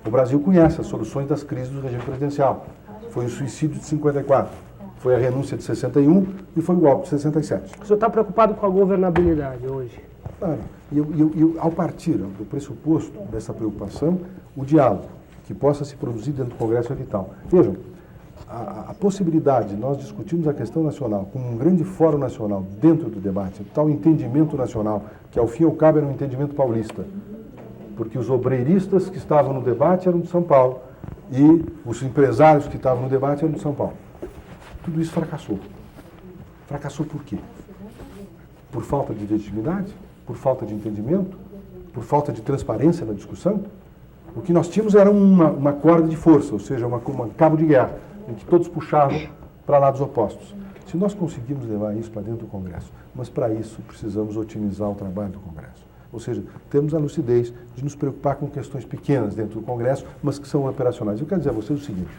O Brasil conhece as soluções das crises do regime presidencial. Foi o suicídio de 54, foi a renúncia de 61 e foi o golpe de 67. O senhor está preocupado com a governabilidade hoje? Claro. E ao partir do pressuposto dessa preocupação, o diálogo que possa se produzir dentro do Congresso é vital. Vejam, a possibilidade de nós discutirmos a questão nacional como um grande fórum nacional dentro do debate, o tal entendimento nacional, que ao fim e ao cabo era um entendimento paulista, porque os obreiristas que estavam no debate eram de São Paulo e os empresários que estavam no debate eram de São Paulo. Tudo isso fracassou. Fracassou por quê? Por falta de legitimidade? Por falta de entendimento? Por falta de transparência na discussão? O que nós tínhamos era uma corda de força, ou seja, um cabo de guerra, em que todos puxavam para lados opostos. Se nós conseguimos levar isso para dentro do Congresso, mas para isso precisamos otimizar o trabalho do Congresso. Ou seja, temos a lucidez de nos preocupar com questões pequenas dentro do Congresso, mas que são operacionais. Eu quero dizer a vocês o seguinte: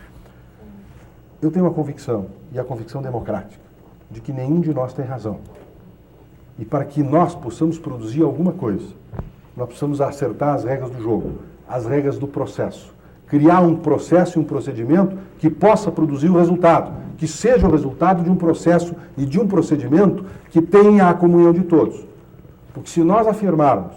eu tenho uma convicção, e a convicção democrática, de que nenhum de nós tem razão. E para que nós possamos produzir alguma coisa, nós precisamos acertar as regras do jogo, as regras do processo. Criar um processo e um procedimento que possa produzir o resultado, que seja o resultado de um processo e de um procedimento que tenha a comunhão de todos. Porque se nós afirmarmos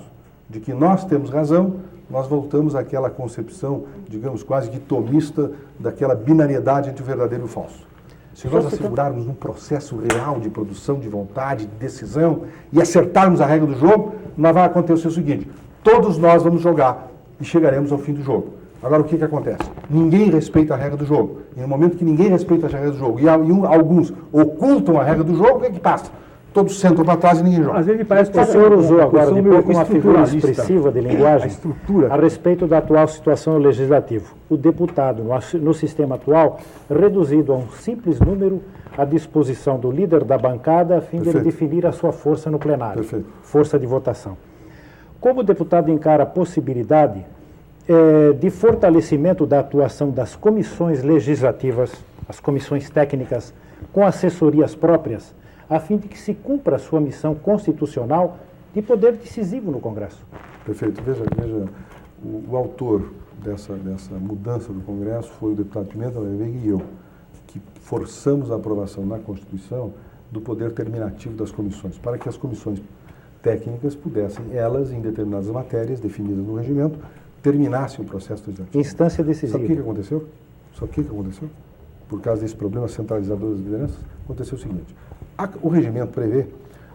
de que nós temos razão, nós voltamos àquela concepção, digamos, quase que tomista, daquela binariedade entre o verdadeiro e o falso. Se nós assegurarmos um processo real de produção de vontade, de decisão, e acertarmos a regra do jogo, nós vai acontecer o seguinte: todos nós vamos jogar e chegaremos ao fim do jogo. Agora, o que acontece? Ninguém respeita a regra do jogo. E no momento que ninguém respeita a regra do jogo, e alguns ocultam a regra do jogo, o que passa? Todos sentam para trás e ninguém joga. Às vezes me parece que o senhor usou agora de pouco uma figura expressiva de linguagem a respeito da atual situação no Legislativo. O deputado, no sistema atual, reduzido a um simples número à disposição do líder da bancada a fim de ele definir a sua força no plenário, força de votação. Como o deputado encara a possibilidade de fortalecimento da atuação das comissões legislativas, as comissões técnicas, com assessorias próprias, a fim de que se cumpra a sua missão constitucional de poder decisivo no Congresso? Perfeito. Veja, o autor dessa mudança do Congresso foi o deputado Pimenta Leveg e eu, que forçamos a aprovação na Constituição do poder terminativo das comissões, para que as comissões técnicas pudessem, elas, em determinadas matérias definidas no regimento, terminassem o processo legislativo. Instância decisiva. Sabe o que aconteceu? por causa desse problema centralizador das lideranças, aconteceu o seguinte. O regimento prevê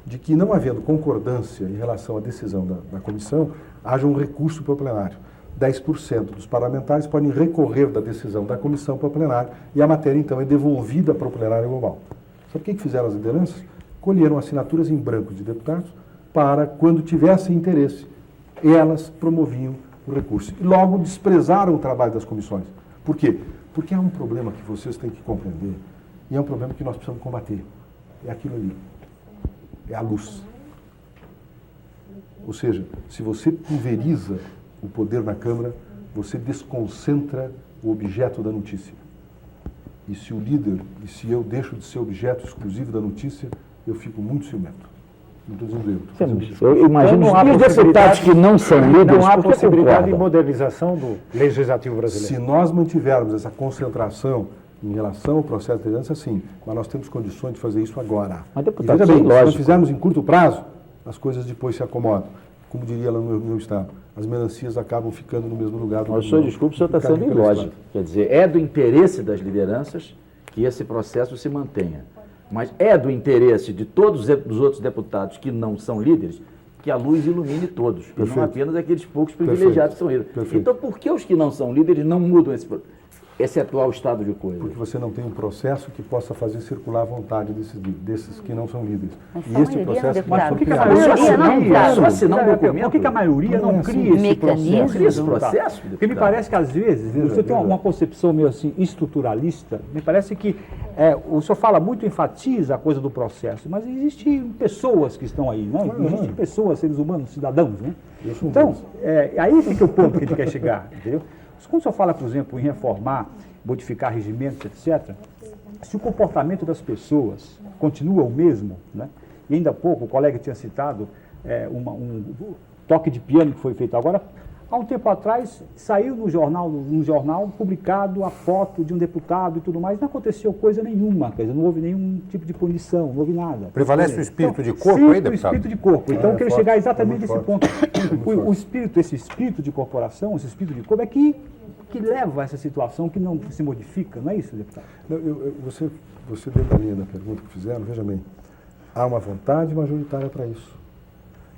de que, não havendo concordância em relação à decisão da comissão, haja um recurso para o plenário. 10% dos parlamentares podem recorrer da decisão da comissão para o plenário e a matéria, então, é devolvida para o plenário global. Sabe o que fizeram as lideranças? Colheram assinaturas em branco de deputados para, quando tivessem interesse, elas promoviam o recurso. E logo desprezaram o trabalho das comissões. Por quê? Porque há um problema que vocês têm que compreender e é um problema que nós precisamos combater. É aquilo ali. É a luz. Ou seja, se você pulveriza o poder na Câmara, você desconcentra o objeto da notícia. E se o líder, e se eu deixo de ser objeto exclusivo da notícia, eu fico muito ciumento. Não estou dizendo eu. Estou dizendo isso. Eu imagino Então, os deputados que não são líderes, Não há por que possibilidade de concordam? modernização do legislativo brasileiro. Se nós mantivermos essa concentração em relação ao processo de liderança, sim, mas nós temos condições de fazer isso agora. Mas, E deputado, veja bem, sim, se nós lógico. fizermos em curto prazo, as coisas depois se acomodam. Como diria lá no meu estado, as melancias acabam ficando no mesmo lugar. Mas o senhor, desculpe, o senhor está sendo ilógico. Quer dizer, é do interesse das lideranças que esse processo se mantenha. Mas é do interesse de todos os outros deputados que não são líderes que a luz ilumine todos, e não apenas aqueles poucos privilegiados que são líderes. Perfeito. Então, por que os que não são líderes não mudam esse atual estado de coisas? Porque você não tem um processo que possa fazer circular a vontade desses que não são líderes. Mas E só este a maioria, processo... deputado. Por que a maioria maioria não não cria? Só assinar um documento? Por que a maioria Não é não assim. cria esse Mecanismo. processo? Cria esse Deputado? processo, Porque me deputado. parece que, às vezes, você tem uma concepção meio assim, estruturalista, me parece que o senhor fala muito, enfatiza a coisa do processo, mas existem pessoas que estão aí, né? Existem pessoas, seres humanos, cidadãos, né? Então, aí fica o ponto que a gente quer chegar, entendeu? Quando o senhor fala, por exemplo, em reformar, modificar regimentos, etc., se o comportamento das pessoas continua o mesmo, né? E ainda há pouco o colega tinha citado um toque de piano que foi feito agora. Há um tempo atrás, saiu no jornal publicado a foto de um deputado e tudo mais, não aconteceu coisa nenhuma, quer dizer, não houve nenhum tipo de punição, não houve nada. Prevalece o espírito de corpo Sempre aí, deputado? o espírito de corpo. Então, eu queria chegar exatamente nesse forte. ponto. Esse espírito de corporação, esse espírito de corpo é que leva a essa situação que não se modifica, não é isso, deputado? Não, você dentro da linha da pergunta que fizeram, veja bem, há uma vontade majoritária para isso,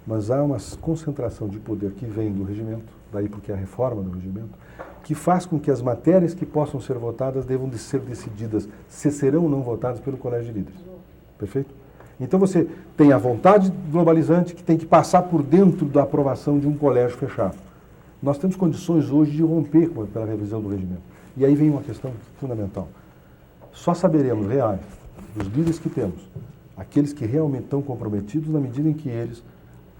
mas há uma concentração de poder que vem do regimento, daí porque é a reforma do regimento, que faz com que as matérias que possam ser votadas devam de ser decididas se serão ou não votadas pelo colégio de líderes. Perfeito? Então você tem a vontade globalizante que tem que passar por dentro da aprovação de um colégio fechado. Nós temos condições hoje de romper pela revisão do regimento. E aí vem uma questão fundamental. Só saberemos reais dos líderes que temos, aqueles que realmente estão comprometidos na medida em que eles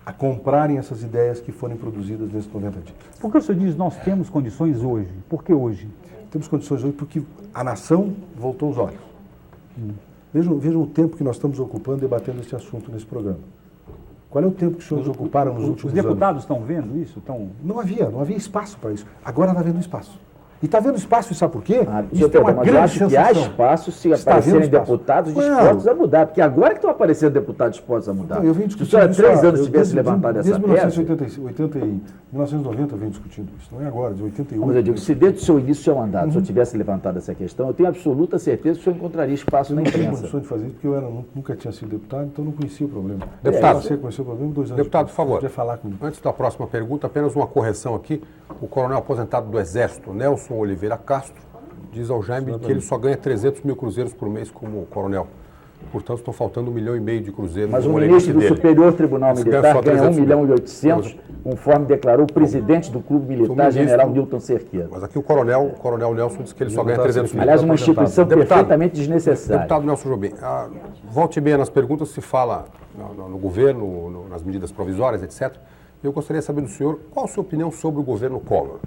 a comprarem essas ideias que forem produzidas nesses 90 dias. Por que o senhor diz nós temos condições hoje? Por que hoje? Temos condições hoje porque a nação voltou os olhos. Vejam o tempo que nós estamos ocupando debatendo esse assunto nesse programa. Qual é o tempo que os senhores ocuparam nos últimos Os deputados estão vendo isso? Não havia espaço para isso. Agora está havendo espaço. E está havendo espaço, e sabe por quê? Senhor Pedro, mas eu acho que há espaço se Está aparecerem havendo espaço. deputados Claro. dispostos a mudar, porque agora que estão aparecendo deputados dispostos a mudar. Não, eu venho Se o discutindo senhor há isso 3 anos eu tivesse levantado essa desde peça, 1990 eu venho discutindo isso, não é agora, de 88. mas eu digo, se desde o seu início do seu mandato o senhor tivesse levantado essa questão, eu tenho absoluta certeza que o senhor encontraria espaço Eu na não tinha imprensa. condições de fazer isso porque eu nunca tinha sido deputado, então não conhecia o problema. Deputado. Eu passei a conhecer o problema 2 anos Deputado, por depois. favor, Podia falar comigo. antes da próxima pergunta, apenas uma correção aqui. O coronel aposentado do Exército, Nelson Oliveira Castro, diz ao Jaime que ele só ganha 300 mil cruzeiros por mês como coronel. Portanto, estão faltando 1,5 milhão de cruzeiros Mas no o morenete ministro do dele. Superior Tribunal Esse ganha Militar só ganha 300 mil. 1.800.000, conforme declarou o presidente do Clube Militar, ministro- general Newton Cerqueira. Mas aqui o coronel Nelson diz que ele só ganha 300 mil. Aliás, uma instituição Deputado. perfeitamente desnecessária. Deputado Nelson Jobim, volte e meia nas perguntas se fala no governo, nas medidas provisórias, etc. Eu gostaria de saber do senhor qual a sua opinião sobre o governo Collor.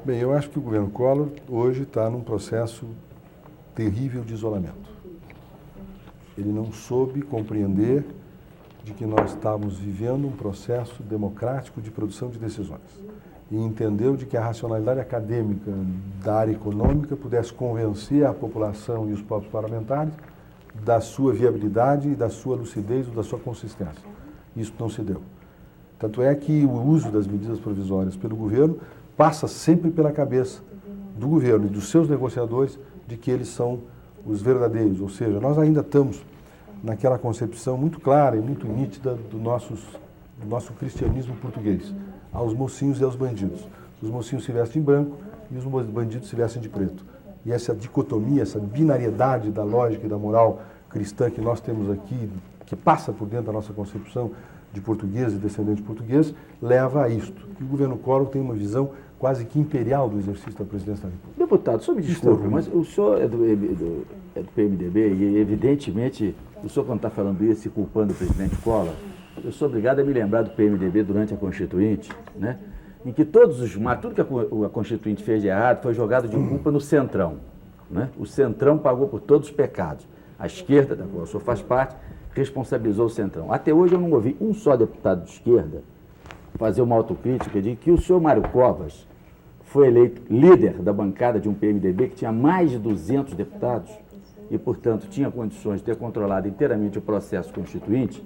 Bem, eu acho que o governo Collor hoje está num processo terrível de isolamento. Ele não soube compreender de que nós estávamos vivendo um processo democrático de produção de decisões. E entendeu de que a racionalidade acadêmica da área econômica pudesse convencer a população e os próprios parlamentares da sua viabilidade, da sua lucidez ou da sua consistência. Isso não se deu. Tanto é que o uso das medidas provisórias pelo governo passa sempre pela cabeça do governo e dos seus negociadores de que eles são os verdadeiros. Ou seja, nós ainda estamos naquela concepção muito clara e muito nítida do nosso cristianismo português, aos mocinhos e aos bandidos. Os mocinhos se vestem de branco e os bandidos se vestem de preto. E essa dicotomia, essa binariedade da lógica e da moral cristã que nós temos aqui, que passa por dentro da nossa concepção de português e descendente português, leva a isto. E o governo Collor tem uma visão quase que imperial do exercício da presidência da República. Deputado, só me desculpe, mas o senhor é do PMDB e, evidentemente, o senhor, quando está falando isso e culpando o presidente Collor, eu sou obrigado a me lembrar do PMDB durante a Constituinte, né? Em que tudo que a Constituinte fez de errado foi jogado de culpa no Centrão, né? O Centrão pagou por todos os pecados. A esquerda, da qual o senhor faz parte, responsabilizou o Centrão. Até hoje eu não ouvi um só deputado de esquerda fazer uma autocrítica de que o senhor Mário Covas foi eleito líder da bancada de um PMDB que tinha mais de 200 deputados e, portanto, tinha condições de ter controlado inteiramente o processo constituinte.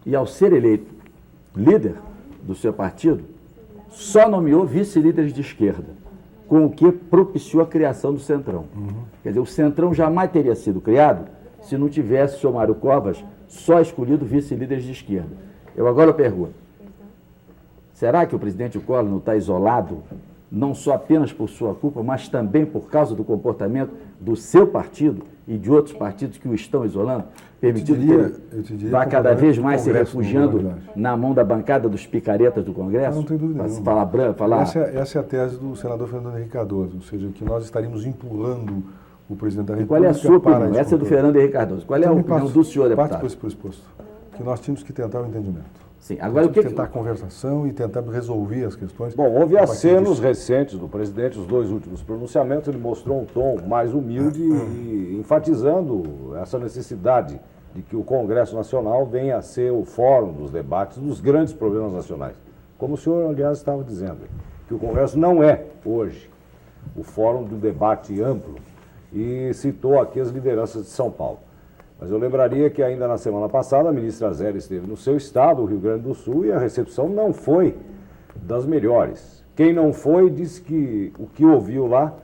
E, ao ser eleito líder do seu partido, só nomeou vice-líderes de esquerda, com o que propiciou a criação do Centrão. Quer dizer, o Centrão jamais teria sido criado se não tivesse o senhor Mário Covas só escolhido vice-líderes de esquerda. Eu agora pergunto, será que o presidente Collor não está isolado, não só apenas por sua culpa, mas também por causa do comportamento do seu partido e de outros partidos que o estão isolando, permitindo que ele vá cada vez mais se refugiando na mão da bancada dos picaretas do Congresso? Não tem dúvida nenhuma. Falar branco, falar... Essa é a tese do senador Fernando Henrique Cardoso, ou seja, que nós estaríamos empurrando o presidente da E República. qual é a sua para opinião? Essa é do Fernando Henrique Cardoso. Qual é a opinião do senhor, deputado? Parte por esse pressuposto, que nós tínhamos que tentar o entendimento. Sim, agora o que... Tentar a conversação e tentar resolver as questões. Bom, houve acenos recentes do presidente, os dois últimos pronunciamentos, ele mostrou um tom mais humilde e enfatizando essa necessidade de que o Congresso Nacional venha a ser o fórum dos debates dos grandes problemas nacionais. Como o senhor, aliás, estava dizendo, que o Congresso não é, hoje, o fórum do debate amplo e citou aqui as lideranças de São Paulo. Mas eu lembraria que ainda na semana passada a ministra Zélia esteve no seu estado, o Rio Grande do Sul, e a recepção não foi das melhores. Quem não foi disse que o que ouviu lá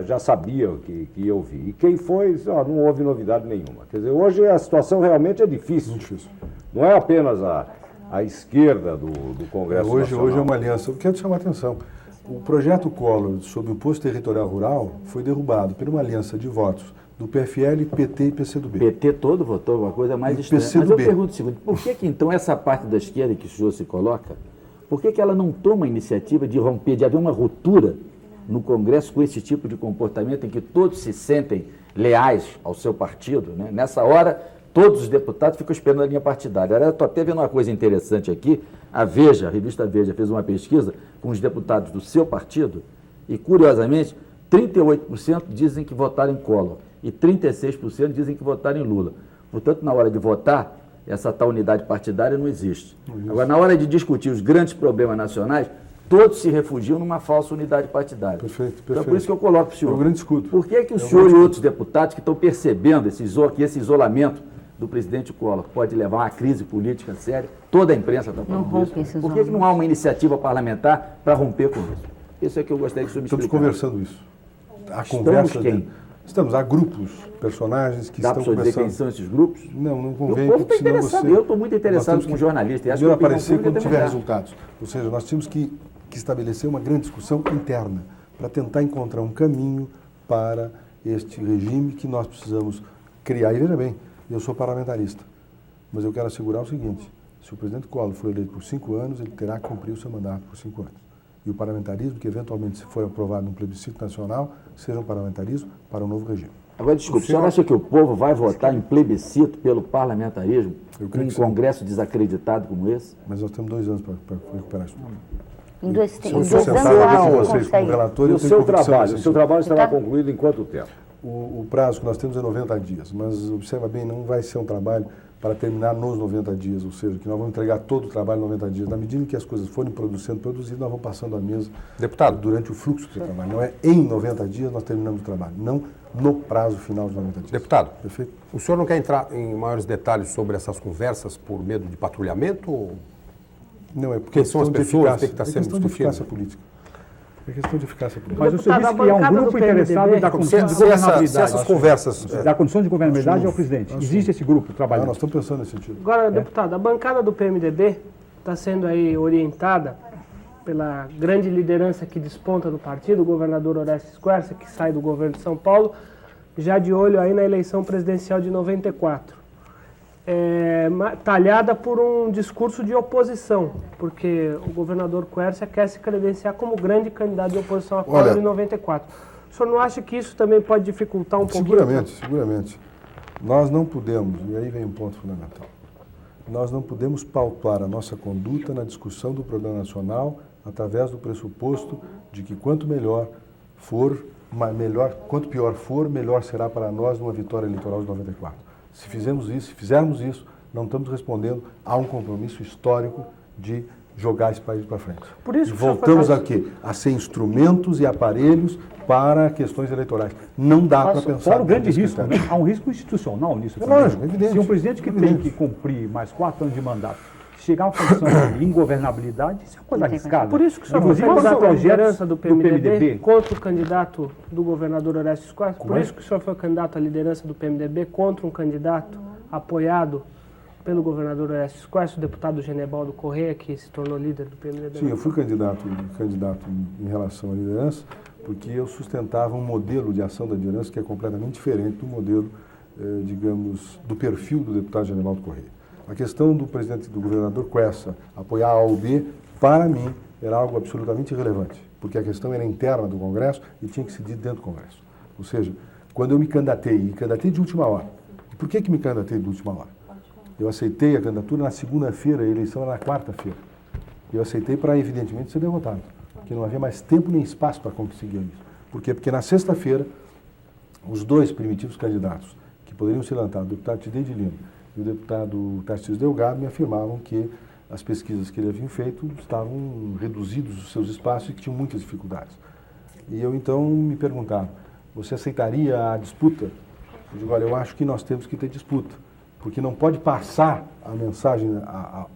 já sabia o que ia ouvir. E quem foi disse, não houve novidade nenhuma. Quer dizer, hoje a situação realmente é difícil. Muito difícil. Não é apenas a esquerda do Congresso Nacional. Hoje é uma aliança. Eu quero chamar a atenção. O projeto Collor sobre o Imposto Territorial Rural foi derrubado por uma aliança de votos do PFL, PT e PCdoB. PT todo votou alguma coisa mais estranha. Mas eu pergunto o seguinte, por que então essa parte da esquerda que o senhor se coloca, por que ela não toma a iniciativa de romper, de haver uma ruptura no Congresso com esse tipo de comportamento em que todos se sentem leais ao seu partido, né? Nessa hora, todos os deputados ficam esperando a linha partidária. Eu estou até vendo uma coisa interessante aqui, a Veja, a revista Veja, fez uma pesquisa com os deputados do seu partido e, curiosamente, 38% dizem que votaram em Collor e 36% dizem que votaram em Lula. Portanto, na hora de votar, essa tal unidade partidária não existe. Agora, na hora de discutir os grandes problemas nacionais, todos se refugiam numa falsa unidade partidária. Perfeito. Então, é por isso que eu coloco para o senhor. É um grande escudo. Por que o senhor e outros deputados que estão percebendo esse isolamento do presidente Collor pode levar a uma crise política séria? Toda a imprensa está falando isso. Por que não há uma iniciativa parlamentar para romper com isso? Isso é que eu gostaria que o senhor me explicasse. Estamos conversando isso. Há grupos, personagens que estão conversando. Dá para dizer quem são esses grupos? Não convém. O povo está interessado. Eu estou muito interessado como jornalista. Primeiro aparecer quando tiver resultados. Ou seja, nós tínhamos que estabelecer uma grande discussão interna para tentar encontrar um caminho para este regime que nós precisamos criar. E veja bem, eu sou parlamentarista, mas eu quero assegurar o seguinte, se o presidente Collor for eleito por 5 anos, ele terá que cumprir o seu mandato por 5 anos. E o parlamentarismo, que eventualmente se for aprovado num plebiscito nacional, seja um parlamentarismo para um novo regime. Agora, desculpe, o senhor acha que o povo vai votar em plebiscito pelo parlamentarismo com um Congresso desacreditado como esse? Mas nós temos 2 anos para recuperar isso. Em dois anos, vocês como relator, o seu trabalho estará concluído em quanto tempo? O prazo que nós temos é 90 dias, mas observa bem, não vai ser um trabalho para terminar nos 90 dias, ou seja, que nós vamos entregar todo o trabalho em 90 dias. Na medida em que as coisas forem produzidas, nós vamos passando a mesa durante o fluxo do trabalho. Não é em 90 dias nós terminamos o trabalho, não no prazo final de 90 dias. Deputado, perfeito? O senhor não quer entrar em maiores detalhes sobre essas conversas por medo de patrulhamento? Não, é porque quem são as pessoas que têm que estar sendo discutidas. É questão de eficácia política. É questão de eficácia política. Mas o senhor disse que há um bancada grupo do PMDB, interessado em dar condições de governabilidade. Se essas conversas... Dar condições de governabilidade ao presidente. Existe esse grupo trabalhando. Nós estamos pensando nesse sentido. Agora, deputado, a bancada do PMDB está sendo aí orientada pela grande liderança que desponta no partido, o governador Orestes Quercia, que sai do governo de São Paulo, já de olho aí na eleição presidencial de 94. Talhada por um discurso de oposição, porque o governador Quercia quer se credenciar como grande candidato de oposição à Collor em 94. O senhor não acha que isso também pode dificultar um pouquinho? Seguramente. Nós não podemos, e aí vem um ponto fundamental, nós não podemos pautar a nossa conduta na discussão do problema nacional através do pressuposto de que quanto melhor for, quanto pior for, melhor será para nós numa vitória eleitoral de 94. Se fizermos isso, não estamos respondendo a um compromisso histórico de jogar esse país para frente. Por isso e voltamos a quê? A ser instrumentos e aparelhos para questões eleitorais. Não dá para pensar... Fora o grande risco, há um risco institucional nisso também. Lógico, evidente. Se um presidente que tem que cumprir mais 4 anos de mandato chegar a uma condição de ingovernabilidade, isso é uma coisa arriscada. Por isso que o senhor Inclusive, foi os candidato à projetos liderança do PMDB contra o candidato do governador Orestes Quercia. Por isso que o senhor foi candidato à liderança do PMDB contra um candidato apoiado pelo governador Orestes Quercia, o deputado Genebaldo Correia, que se tornou líder do PMDB. Sim, eu fui candidato em relação à liderança, porque eu sustentava um modelo de ação da liderança que é completamente diferente do modelo, digamos, do perfil do deputado Genebaldo Correia. A questão do governador Quercia apoiar A ou B, para mim, era algo absolutamente irrelevante, porque a questão era interna do Congresso e tinha que se decidir dentro do Congresso. Ou seja, quando eu me candidatei de última hora. E por que me candidatei de última hora? Eu aceitei a candidatura na segunda-feira, a eleição era na quarta-feira. Eu aceitei para, evidentemente, ser derrotado, porque não havia mais tempo nem espaço para conseguir isso. Por quê? Porque na sexta-feira, os dois primitivos candidatos que poderiam ser lançados, o deputado Tidei de Lima e o deputado Tarcísio Delgado, me afirmavam que as pesquisas que ele havia feito estavam reduzidos os seus espaços e que tinham muitas dificuldades. E eu, então, me perguntava, você aceitaria a disputa? Eu digo, olha, eu acho que nós temos que ter disputa, porque não pode passar a mensagem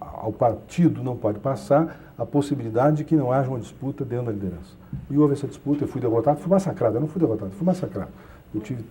ao partido, não pode passar a possibilidade de que não haja uma disputa dentro da liderança. E houve essa disputa, eu fui derrotado, fui massacrado, eu não fui derrotado, fui massacrado. Eu tive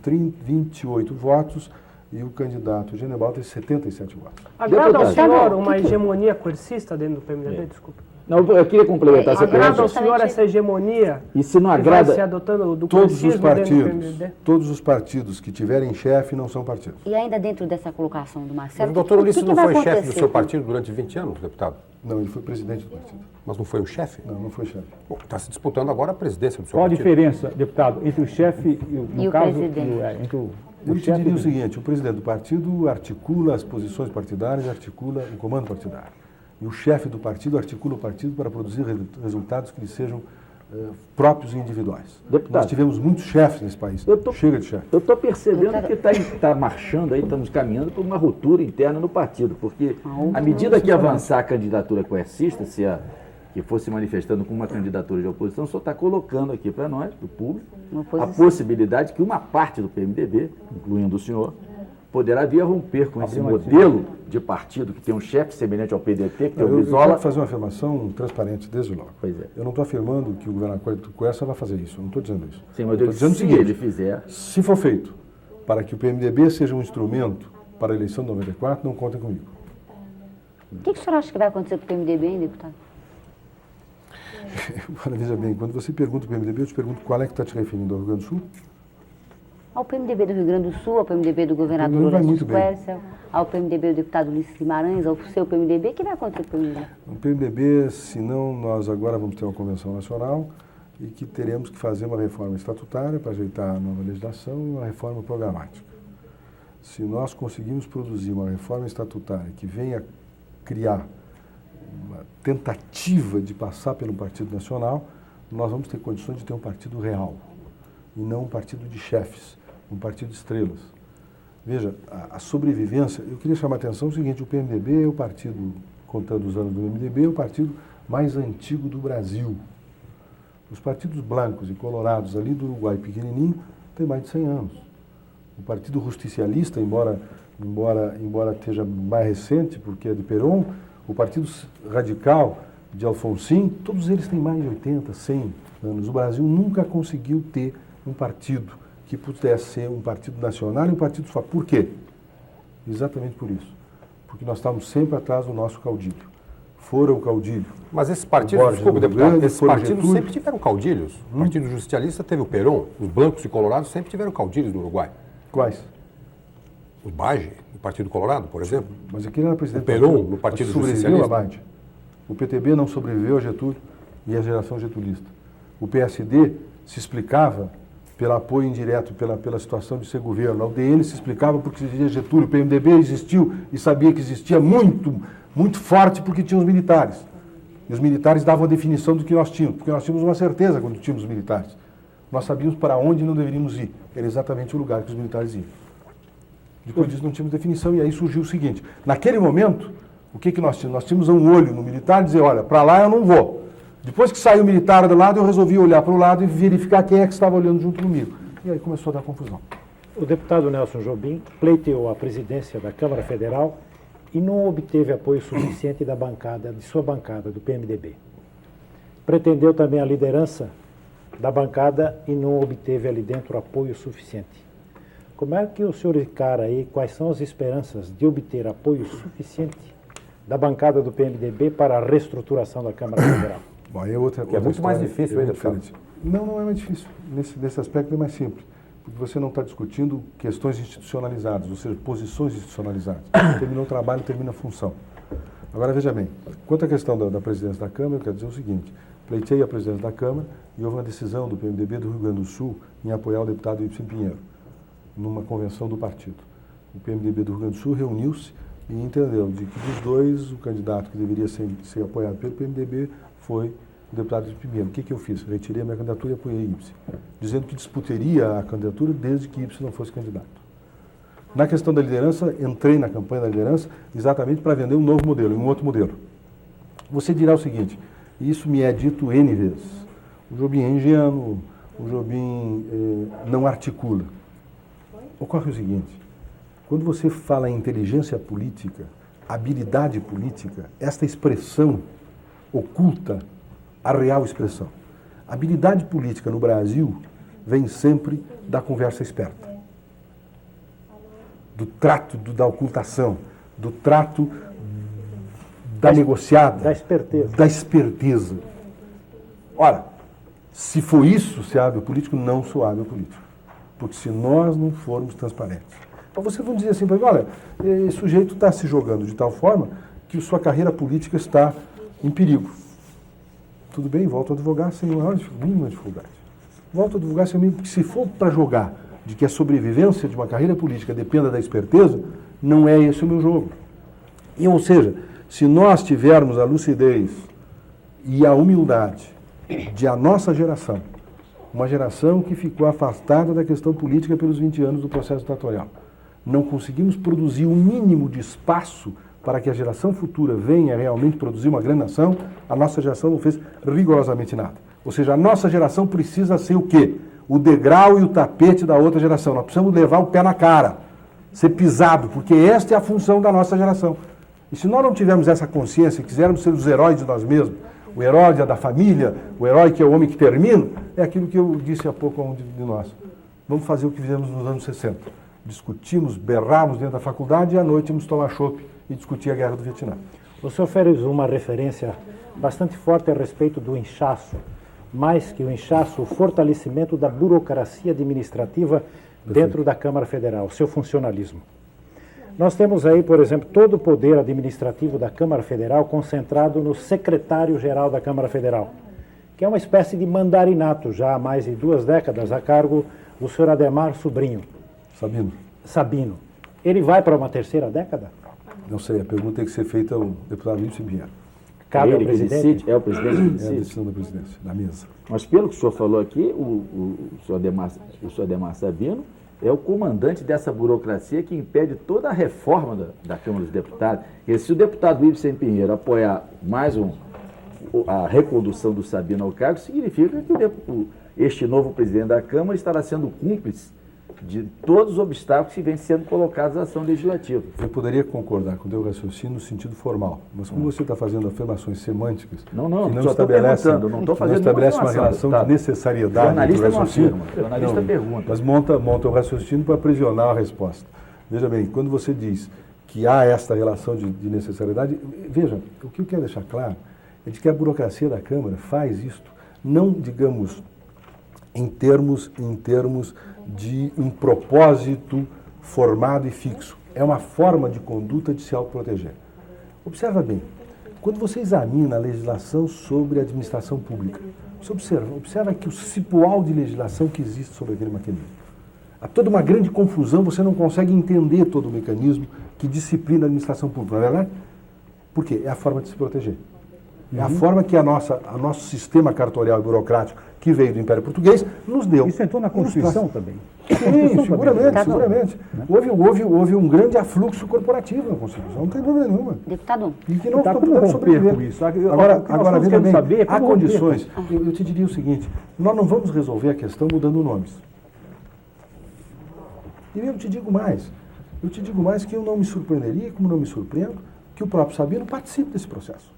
28 votos e o candidato Genebaldo teve 77 votos. Agrada ao senhor uma hegemonia coercista dentro do PMDB? Desculpa. Não, eu queria complementar essa pergunta. Agrada ao senhor essa hegemonia e se não agrada, que vai se adotando do coercismo dentro do PMDB? Todos os partidos que tiverem chefe não são partidos. E ainda dentro dessa colocação do Marcelo... Mas o doutor Ulisses não foi chefe do seu partido durante 20 anos, deputado? Não, ele foi presidente do partido. Mas não foi o chefe? Não foi chefe. Está se disputando agora a presidência do seu partido. partido. Qual a diferença, deputado, entre o chefe e o presidente? Eu te diria o seguinte, o presidente do partido articula as posições partidárias, articula o comando partidário. E o chefe do partido articula o partido para produzir resultados que lhe sejam próprios e individuais. Deputado, nós tivemos muitos chefes nesse país. Chega de chefe. Eu estou percebendo que está marchando aí, estamos caminhando para uma ruptura interna no partido, porque à medida que avançar a candidatura coercista, que fosse manifestando com uma candidatura de oposição, só está colocando aqui para nós, para o público, a possibilidade que uma parte do PMDB, incluindo o senhor, poderá vir a romper com esse modelo de partido que tem um chefe semelhante ao PDT, que tem o Brizola. Eu quero fazer uma afirmação transparente desde logo. Pois é. Eu não estou afirmando que o governador Quercia vai fazer isso, eu não estou dizendo isso. Sim, mas eu estou dizendo se ele fizer... Se for feito para que o PMDB seja um instrumento para a eleição de 94, não contem comigo. O que o senhor acha que vai acontecer com o PMDB, hein, deputado? Agora, veja bem, quando você pergunta o PMDB, eu te pergunto qual é que está te referindo, ao Rio Grande do Sul? Ao PMDB do Rio Grande do Sul, ao PMDB do governador Orestes Quercia, ao PMDB do deputado Ulisses Guimarães, ao seu PMDB, o que vai acontecer com o PMDB? O PMDB, senão nós agora vamos ter uma convenção nacional e que teremos que fazer uma reforma estatutária para ajeitar a nova legislação e uma reforma programática. Se nós conseguirmos produzir uma reforma estatutária que venha criar uma tentativa de passar pelo Partido Nacional, nós vamos ter condições de ter um partido real e não um partido de chefes, um partido de estrelas. Veja, a sobrevivência, eu queria chamar a atenção o seguinte, o PMDB é o partido, contando os anos do PMDB, é o partido mais antigo do Brasil. Os partidos blancos e colorados ali do Uruguai pequenininho têm mais de 100 anos. O Partido Justicialista, embora esteja mais recente, porque é de Perón, o Partido Radical de Alfonsin, todos eles têm mais de 80, 100 anos. O Brasil nunca conseguiu ter um partido que pudesse ser um partido nacional e um partido só. Por quê? Exatamente por isso. Porque nós estávamos sempre atrás do nosso caudilho. Fora o caudilho. Mas esses partidos, Borges, desculpe, Rio deputado, Grande, esses fora partidos Getúlio. sempre tiveram caudilhos. O Partido Justicialista teve o Perón, os blancos e colorados sempre tiveram caudilhos no Uruguai. Quais? O Bage, do Partido Colorado, por exemplo. Mas aqui ele era presidente. O Perón, no Partido sobreviveu Justicialista. a Bade. O PTB não sobreviveu a Getúlio e a geração getulista. O PSD se explicava pelo apoio indireto, pela situação de ser governo. A UDN se explicava porque existia Getúlio. O PMDB existiu e sabia que existia muito forte porque tinha os militares. E os militares davam a definição do que nós tínhamos, porque nós tínhamos uma certeza quando tínhamos os militares. Nós sabíamos para onde não deveríamos ir. Era exatamente o lugar que os militares iam. Depois disso não tínhamos definição e aí surgiu o seguinte. Naquele momento, o que nós tínhamos? Nós tínhamos um olho no militar e dizer, olha, para lá eu não vou. Depois que saiu o militar do lado, eu resolvi olhar para o lado e verificar quem é que estava olhando junto comigo. E aí começou a dar confusão. O deputado Nelson Jobim pleiteou a presidência da Câmara Federal e não obteve apoio suficiente de sua bancada, do PMDB. Pretendeu também a liderança da bancada e não obteve ali dentro apoio suficiente. Como é que o senhor encara aí, quais são as esperanças de obter apoio suficiente da bancada do PMDB para a reestruturação da Câmara Federal? Bom, aí é outra, Que é muito mais difícil ainda, diferente. Não é mais difícil. Nesse aspecto é mais simples. Porque você não está discutindo questões institucionalizadas, ou seja, posições institucionalizadas. Terminou o trabalho, termina a função. Agora, veja bem, quanto à questão da presidência da Câmara, eu quero dizer o seguinte, pleitei a presidência da Câmara e houve uma decisão do PMDB do Rio Grande do Sul em apoiar o deputado Ibsen Pinheiro, numa convenção do partido. O PMDB do Rio Grande do Sul reuniu-se e entendeu de que dos dois, o candidato que deveria ser apoiado pelo PMDB foi o deputado Ibsen Pinheiro. O que eu fiz? Retirei a minha candidatura e apoiei Ibsen, dizendo que disputaria a candidatura desde que Ibsen não fosse candidato. Na questão da liderança, entrei na campanha da liderança exatamente para vender um novo modelo, um outro modelo. Você dirá o seguinte, e isso me é dito N vezes, o Jobim é ingênuo, o Jobim não articula. Ocorre o seguinte, quando você fala em inteligência política, habilidade política, esta expressão oculta a real expressão. A habilidade política no Brasil vem sempre da conversa esperta, do trato da ocultação, do trato da negociada, da esperteza. Ora, se for isso, ser hábil político, não sou hábil político. Porque se nós não formos transparentes. Então vocês vão dizer assim, olha, esse sujeito está se jogando de tal forma que sua carreira política está em perigo. Tudo bem, volto a advogar sem nenhuma dificuldade. Volto a advogar sem nenhuma, porque se for para jogar de que a sobrevivência de uma carreira política dependa da esperteza, não é esse o meu jogo. E, ou seja, se nós tivermos a lucidez e a humildade de a nossa geração, uma geração que ficou afastada da questão política pelos 20 anos do processo ditatorial, não conseguimos produzir um mínimo de espaço para que a geração futura venha realmente produzir uma grande nação, a nossa geração não fez rigorosamente nada. Ou seja, a nossa geração precisa ser o quê? O degrau e o tapete da outra geração. Nós precisamos levar o pé na cara, ser pisado, porque esta é a função da nossa geração. E se nós não tivermos essa consciência, quisermos ser os heróis de nós mesmos, o herói da família, o herói que é o homem que termina, é aquilo que eu disse há pouco a um de nós. Vamos fazer o que fizemos nos anos 60. Discutimos, berramos dentro da faculdade e à noite íamos tomar chopp e discutir a guerra do Vietnã. O senhor fez uma referência bastante forte a respeito do inchaço, mais que o inchaço, o fortalecimento da burocracia administrativa dentro da Câmara Federal, o seu funcionalismo. Nós temos aí, por exemplo, todo o poder administrativo da Câmara Federal concentrado no secretário-geral da Câmara Federal, que é uma espécie de mandarinato já há mais de 2 décadas a cargo do senhor Adhemar Sobrinho. Sabino. Ele vai para uma 3ª década? Não sei, a pergunta tem que ser feita ao deputado Ibsen Pinheiro. Cabe ao presidente? É o presidente que decide? É a decisão da presidência, da mesa. Mas pelo que o senhor falou aqui, o senhor Adhemar Sabino é o comandante dessa burocracia que impede toda a reforma da Câmara dos Deputados. E se o deputado Ibsen Pinheiro apoiar mais a recondução do Sabino ao cargo, significa que este novo presidente da Câmara estará sendo cúmplice de todos os obstáculos que vêm sendo colocados à ação legislativa. Eu poderia concordar com o teu raciocínio no sentido formal, mas como você está fazendo afirmações semânticas Não, que não só estou estabelecem, perguntando, não estou que fazendo não estabelece uma nenhuma relação afirmação, de necessariedade entre o Jornalista não raciocínio. afirma, jornalista pergunta. Mas monta o raciocínio para aprisionar a resposta. Veja bem, quando você diz que há esta relação de necessariedade, veja, o que eu quero deixar claro é de que a burocracia da Câmara faz isto, não, digamos, em termos de um propósito formado e fixo. É uma forma de conduta de se autoproteger. Observa bem, quando você examina a legislação sobre a administração pública, você observa que o cipoal de legislação que existe sobre aquele mecanismo. Há toda uma grande confusão, você não consegue entender todo o mecanismo que disciplina a administração pública, não é verdade? Por quê? É a forma de se proteger. É a forma que a nosso sistema cartorial e burocrático, que veio do Império Português, nos deu. Isso entrou na Constituição também. Sim, seguramente. Houve um grande afluxo corporativo na Constituição, não tem dúvida nenhuma. Deputado, E que não Como podemos romper sobreviver. com isso? Agora veja bem, saber há como romper. condições. Eu te diria o seguinte, nós não vamos resolver a questão mudando nomes. E eu te digo mais que eu não me surpreenderia, como não me surpreendo, que o próprio Sabino participe desse processo.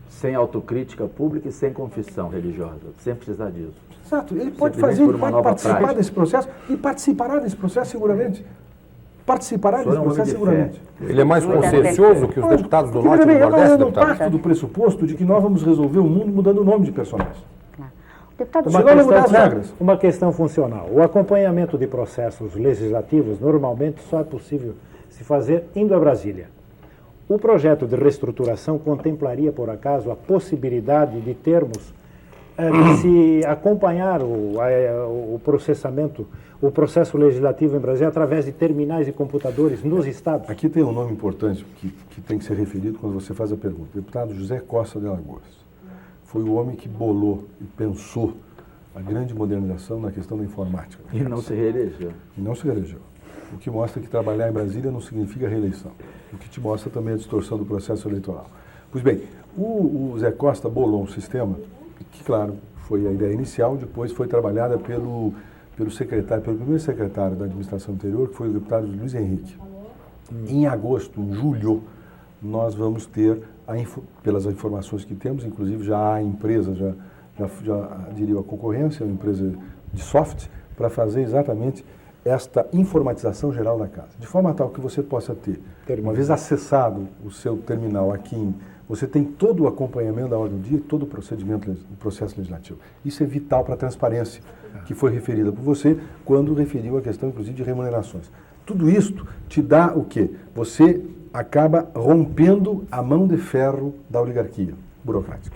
Sem autocrítica pública e sem confissão religiosa, sem precisar disso. Exato, ele pode Simplesmente fazer, por ele uma pode nova participar prática. desse processo e participará desse processo seguramente. Participará O senhor desse é um homem processo de seguramente. Ele é mais consciencioso que os deputados do Porque, Norte e veja do bem, Nordeste, eu não deputado? parto do pressuposto de que nós vamos resolver o mundo mudando o nome de personagens. deputado, Mas nós vamos mudar as regras. Uma questão funcional. O acompanhamento de processos legislativos normalmente só é possível se fazer indo a Brasília. O projeto de reestruturação contemplaria, por acaso, a possibilidade de termos, de se acompanhar o processamento, o processo legislativo em Brasília através de terminais e computadores nos estados? Aqui tem um nome importante que tem que ser referido quando você faz a pergunta. Deputado José Costa de Alagoas. Foi o homem que bolou e pensou a grande modernização na questão da informática. E não se reelegeu. E não se reelegeu. O que mostra que trabalhar em Brasília não significa reeleição. O que te mostra também a distorção do processo eleitoral. Pois bem, o Zé Costa bolou um sistema que, claro, foi a ideia inicial, depois foi trabalhada pelo primeiro secretário da administração anterior, que foi o deputado Luiz Henrique. Em agosto, em julho, nós vamos ter, pelas informações que temos, inclusive já há empresa, já aderiu à concorrência, uma empresa de software, para fazer exatamente esta informatização geral da casa, de forma tal que você possa ter, uma vez acessado o seu terminal aqui, você tem todo o acompanhamento da ordem do dia, todo o procedimento, o processo legislativo. Isso é vital para a transparência, que foi referida por você quando referiu a questão, inclusive, de remunerações. Tudo isto te dá o quê? Você acaba rompendo a mão de ferro da oligarquia burocrática,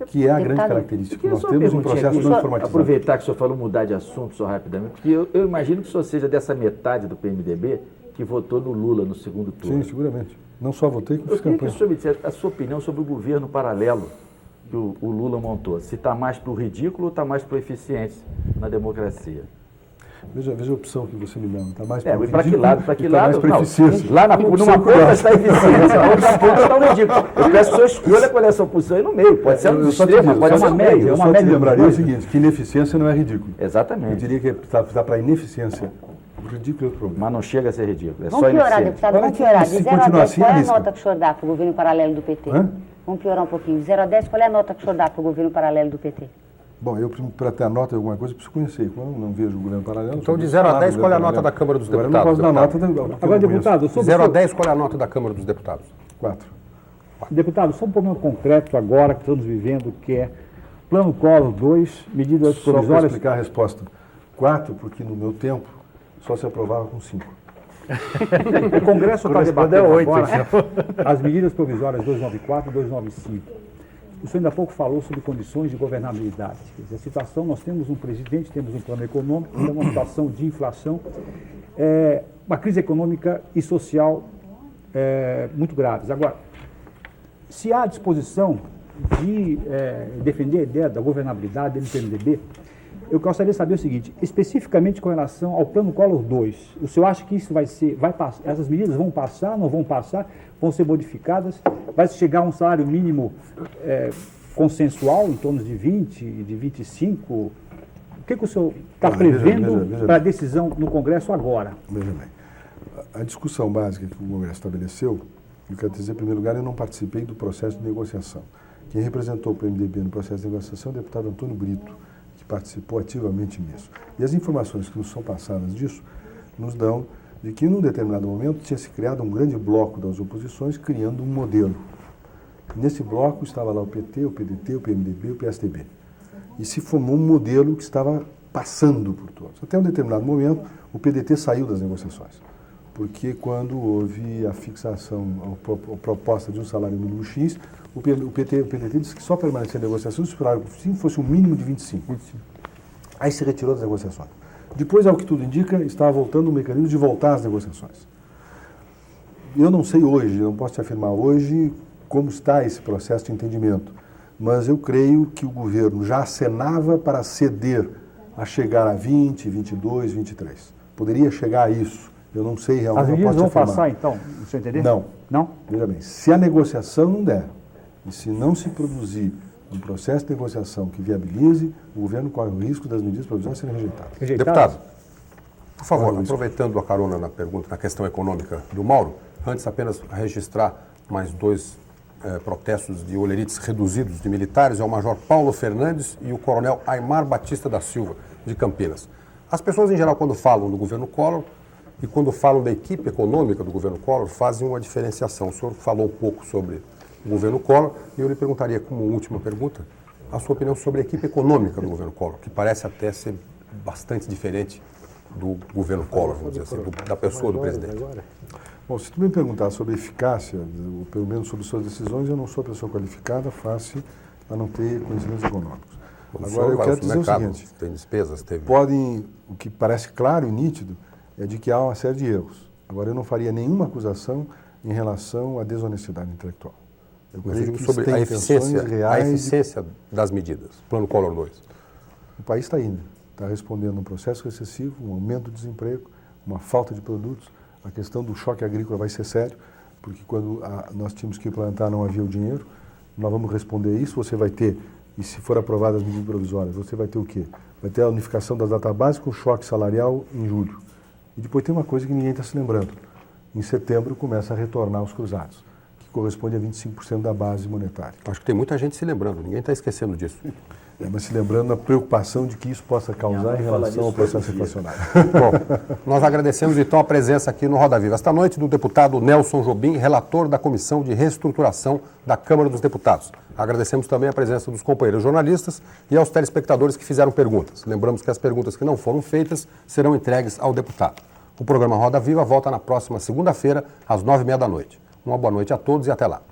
que é a grande característica que nós temos em processo não informatizado. Aproveitar que o senhor falou mudar de assunto só rapidamente, porque eu imagino que o senhor seja dessa metade do PMDB que votou no Lula no segundo turno. Sim, seguramente. Não só votei, como Eu fiz queria que o campanha. senhor me dissesse a sua opinião sobre o governo paralelo que o Lula montou. Se está mais para o ridículo ou está mais para a eficiência na democracia? Veja a opção que você me dá. Está mais É, para e para que lado? Para que lado? mais para eficiência. Lá numa ponta está a eficiência, na outra ponta está o ridículo. Eu peço que o senhor escolha qual é a sua posição aí no meio. Pode ser um Eu só te extremo, digo, pode só ser te- uma média. eu só te lembraria o seguinte, que ineficiência não é ridículo. Eu Exatamente. diria que está para ineficiência. O ridículo é outro problema. Mas não chega a ser ridículo, é vamos só piorar, ineficiente. deputado, Olha vamos que piorar. se De 0 a continuar 10, assim, qual é a arrisca. nota que o senhor dá para o governo paralelo do PT? Hã? Vamos piorar um pouquinho. De 0 a 10, qual é a nota que o senhor dá para o governo paralelo do PT? Bom, eu para ter a nota de alguma coisa, preciso conhecer. Quando eu não vejo o governo paralelo... Então, de eu 0 a falar do 10, qual é a governo nota da paralelo. Câmara dos Agora, Deputados? eu não posso dar deputado? nota do que Agora, eu não conheço. deputado, De sobre 0 a 10, qual é a nota da Câmara dos Deputados? 4. Deputado, só um problema concreto agora que estamos vivendo, que é Plano Collor 2, medidas Só para provisórias. explicar a resposta. 4, porque no meu tempo só se aprovava com 5. O Congresso está Corresponde a debatendo 8, agora as medidas provisórias 294 e 295. O senhor ainda há pouco falou sobre condições de governabilidade. Quer dizer, a situação, nós temos um presidente, temos um plano econômico, temos uma situação de inflação, uma crise econômica e social muito graves. Agora, se há disposição de defender a ideia da governabilidade do PMDB, eu gostaria de saber o seguinte, especificamente com relação ao Plano Collor 2, o senhor acha que isso vai passar, essas medidas vão passar, não vão passar, vão ser modificadas, vai chegar a um salário mínimo consensual, em torno de 20, de 25? O que o senhor está Veja bem, prevendo veja para a bem. decisão no Congresso agora? Veja bem, a discussão básica que o Congresso estabeleceu, eu quero dizer, em primeiro lugar, eu não participei do processo de negociação. Quem representou o PMDB no processo de negociação é o deputado Antônio Brito, que participou ativamente nisso. E as informações que nos são passadas disso nos dão de que, num determinado momento, tinha se criado um grande bloco das oposições, criando um modelo. Nesse bloco estava lá o PT, o PDT, o PMDB e o PSDB. E se formou um modelo que estava passando por todos. Até um determinado momento, o PDT saiu das negociações. Porque quando houve a fixação, a proposta de um salário mínimo X, o PDT disse que só permanecia em negociação se o salário mínimo fosse um mínimo de 25. Aí se retirou das negociações. Depois, ao que tudo indica, estava voltando o mecanismo de voltar às negociações. Eu não sei hoje, não posso te afirmar hoje como está esse processo de entendimento, mas eu creio que o governo já acenava para ceder a chegar a 20, 22, 23. Poderia chegar a isso. Eu não sei realmente. As medidas vão passar, então, no seu entender? Não. Não? Veja bem, se a negociação não der, e se não se produzir um processo de negociação que viabilize, o governo corre o risco das medidas provisórias serem rejeitadas. Deputado, por favor, aproveitando a carona na pergunta, na questão econômica do Mauro, antes apenas registrar mais dois protestos de olerites reduzidos de militares, é o Major Paulo Fernandes e o Coronel Aimar Batista da Silva, de Campinas. As pessoas, em geral, quando falam do governo Collor e quando falam da equipe econômica do governo Collor, fazem uma diferenciação. O senhor falou um pouco sobre o governo Collor e eu lhe perguntaria, como última pergunta, a sua opinião sobre a equipe econômica do governo Collor, que parece até ser bastante diferente do governo Collor, vamos dizer assim, da pessoa do presidente. Bom, se tu me perguntar sobre a eficácia, ou pelo menos sobre suas decisões, eu não sou a pessoa qualificada face a não ter conhecimentos econômicos. Agora, eu quero dizer o seguinte, tem despesas, teve... o que parece claro e nítido é de que há uma série de erros. Agora, eu não faria nenhuma acusação em relação à desonestidade intelectual. Mas eu digo sobre a eficiência das medidas, Plano Collor 2. O país está indo, está respondendo a um processo recessivo, um aumento do desemprego, uma falta de produtos. A questão do choque agrícola vai ser sério, porque quando nós tínhamos que plantar não havia o dinheiro. Nós vamos responder isso, você vai ter, e se for aprovadas as medidas provisórias, você vai ter o quê? Vai ter a unificação das databases com choque salarial em julho. E depois tem uma coisa que ninguém está se lembrando. Em setembro começa a retornar os cruzados, que corresponde a 25% da base monetária. Acho que tem muita gente se lembrando, ninguém está esquecendo disso. Mas se lembrando da preocupação de que isso possa causar em relação ao processo inflacionário. Bom, nós agradecemos então a presença aqui no Roda Viva esta noite do deputado Nelson Jobim, relator da Comissão de Reestruturação da Câmara dos Deputados. Agradecemos também a presença dos companheiros jornalistas e aos telespectadores que fizeram perguntas. Lembramos que as perguntas que não foram feitas serão entregues ao deputado. O programa Roda Viva volta na próxima segunda-feira, às 9h30 da noite. Uma boa noite a todos e até lá.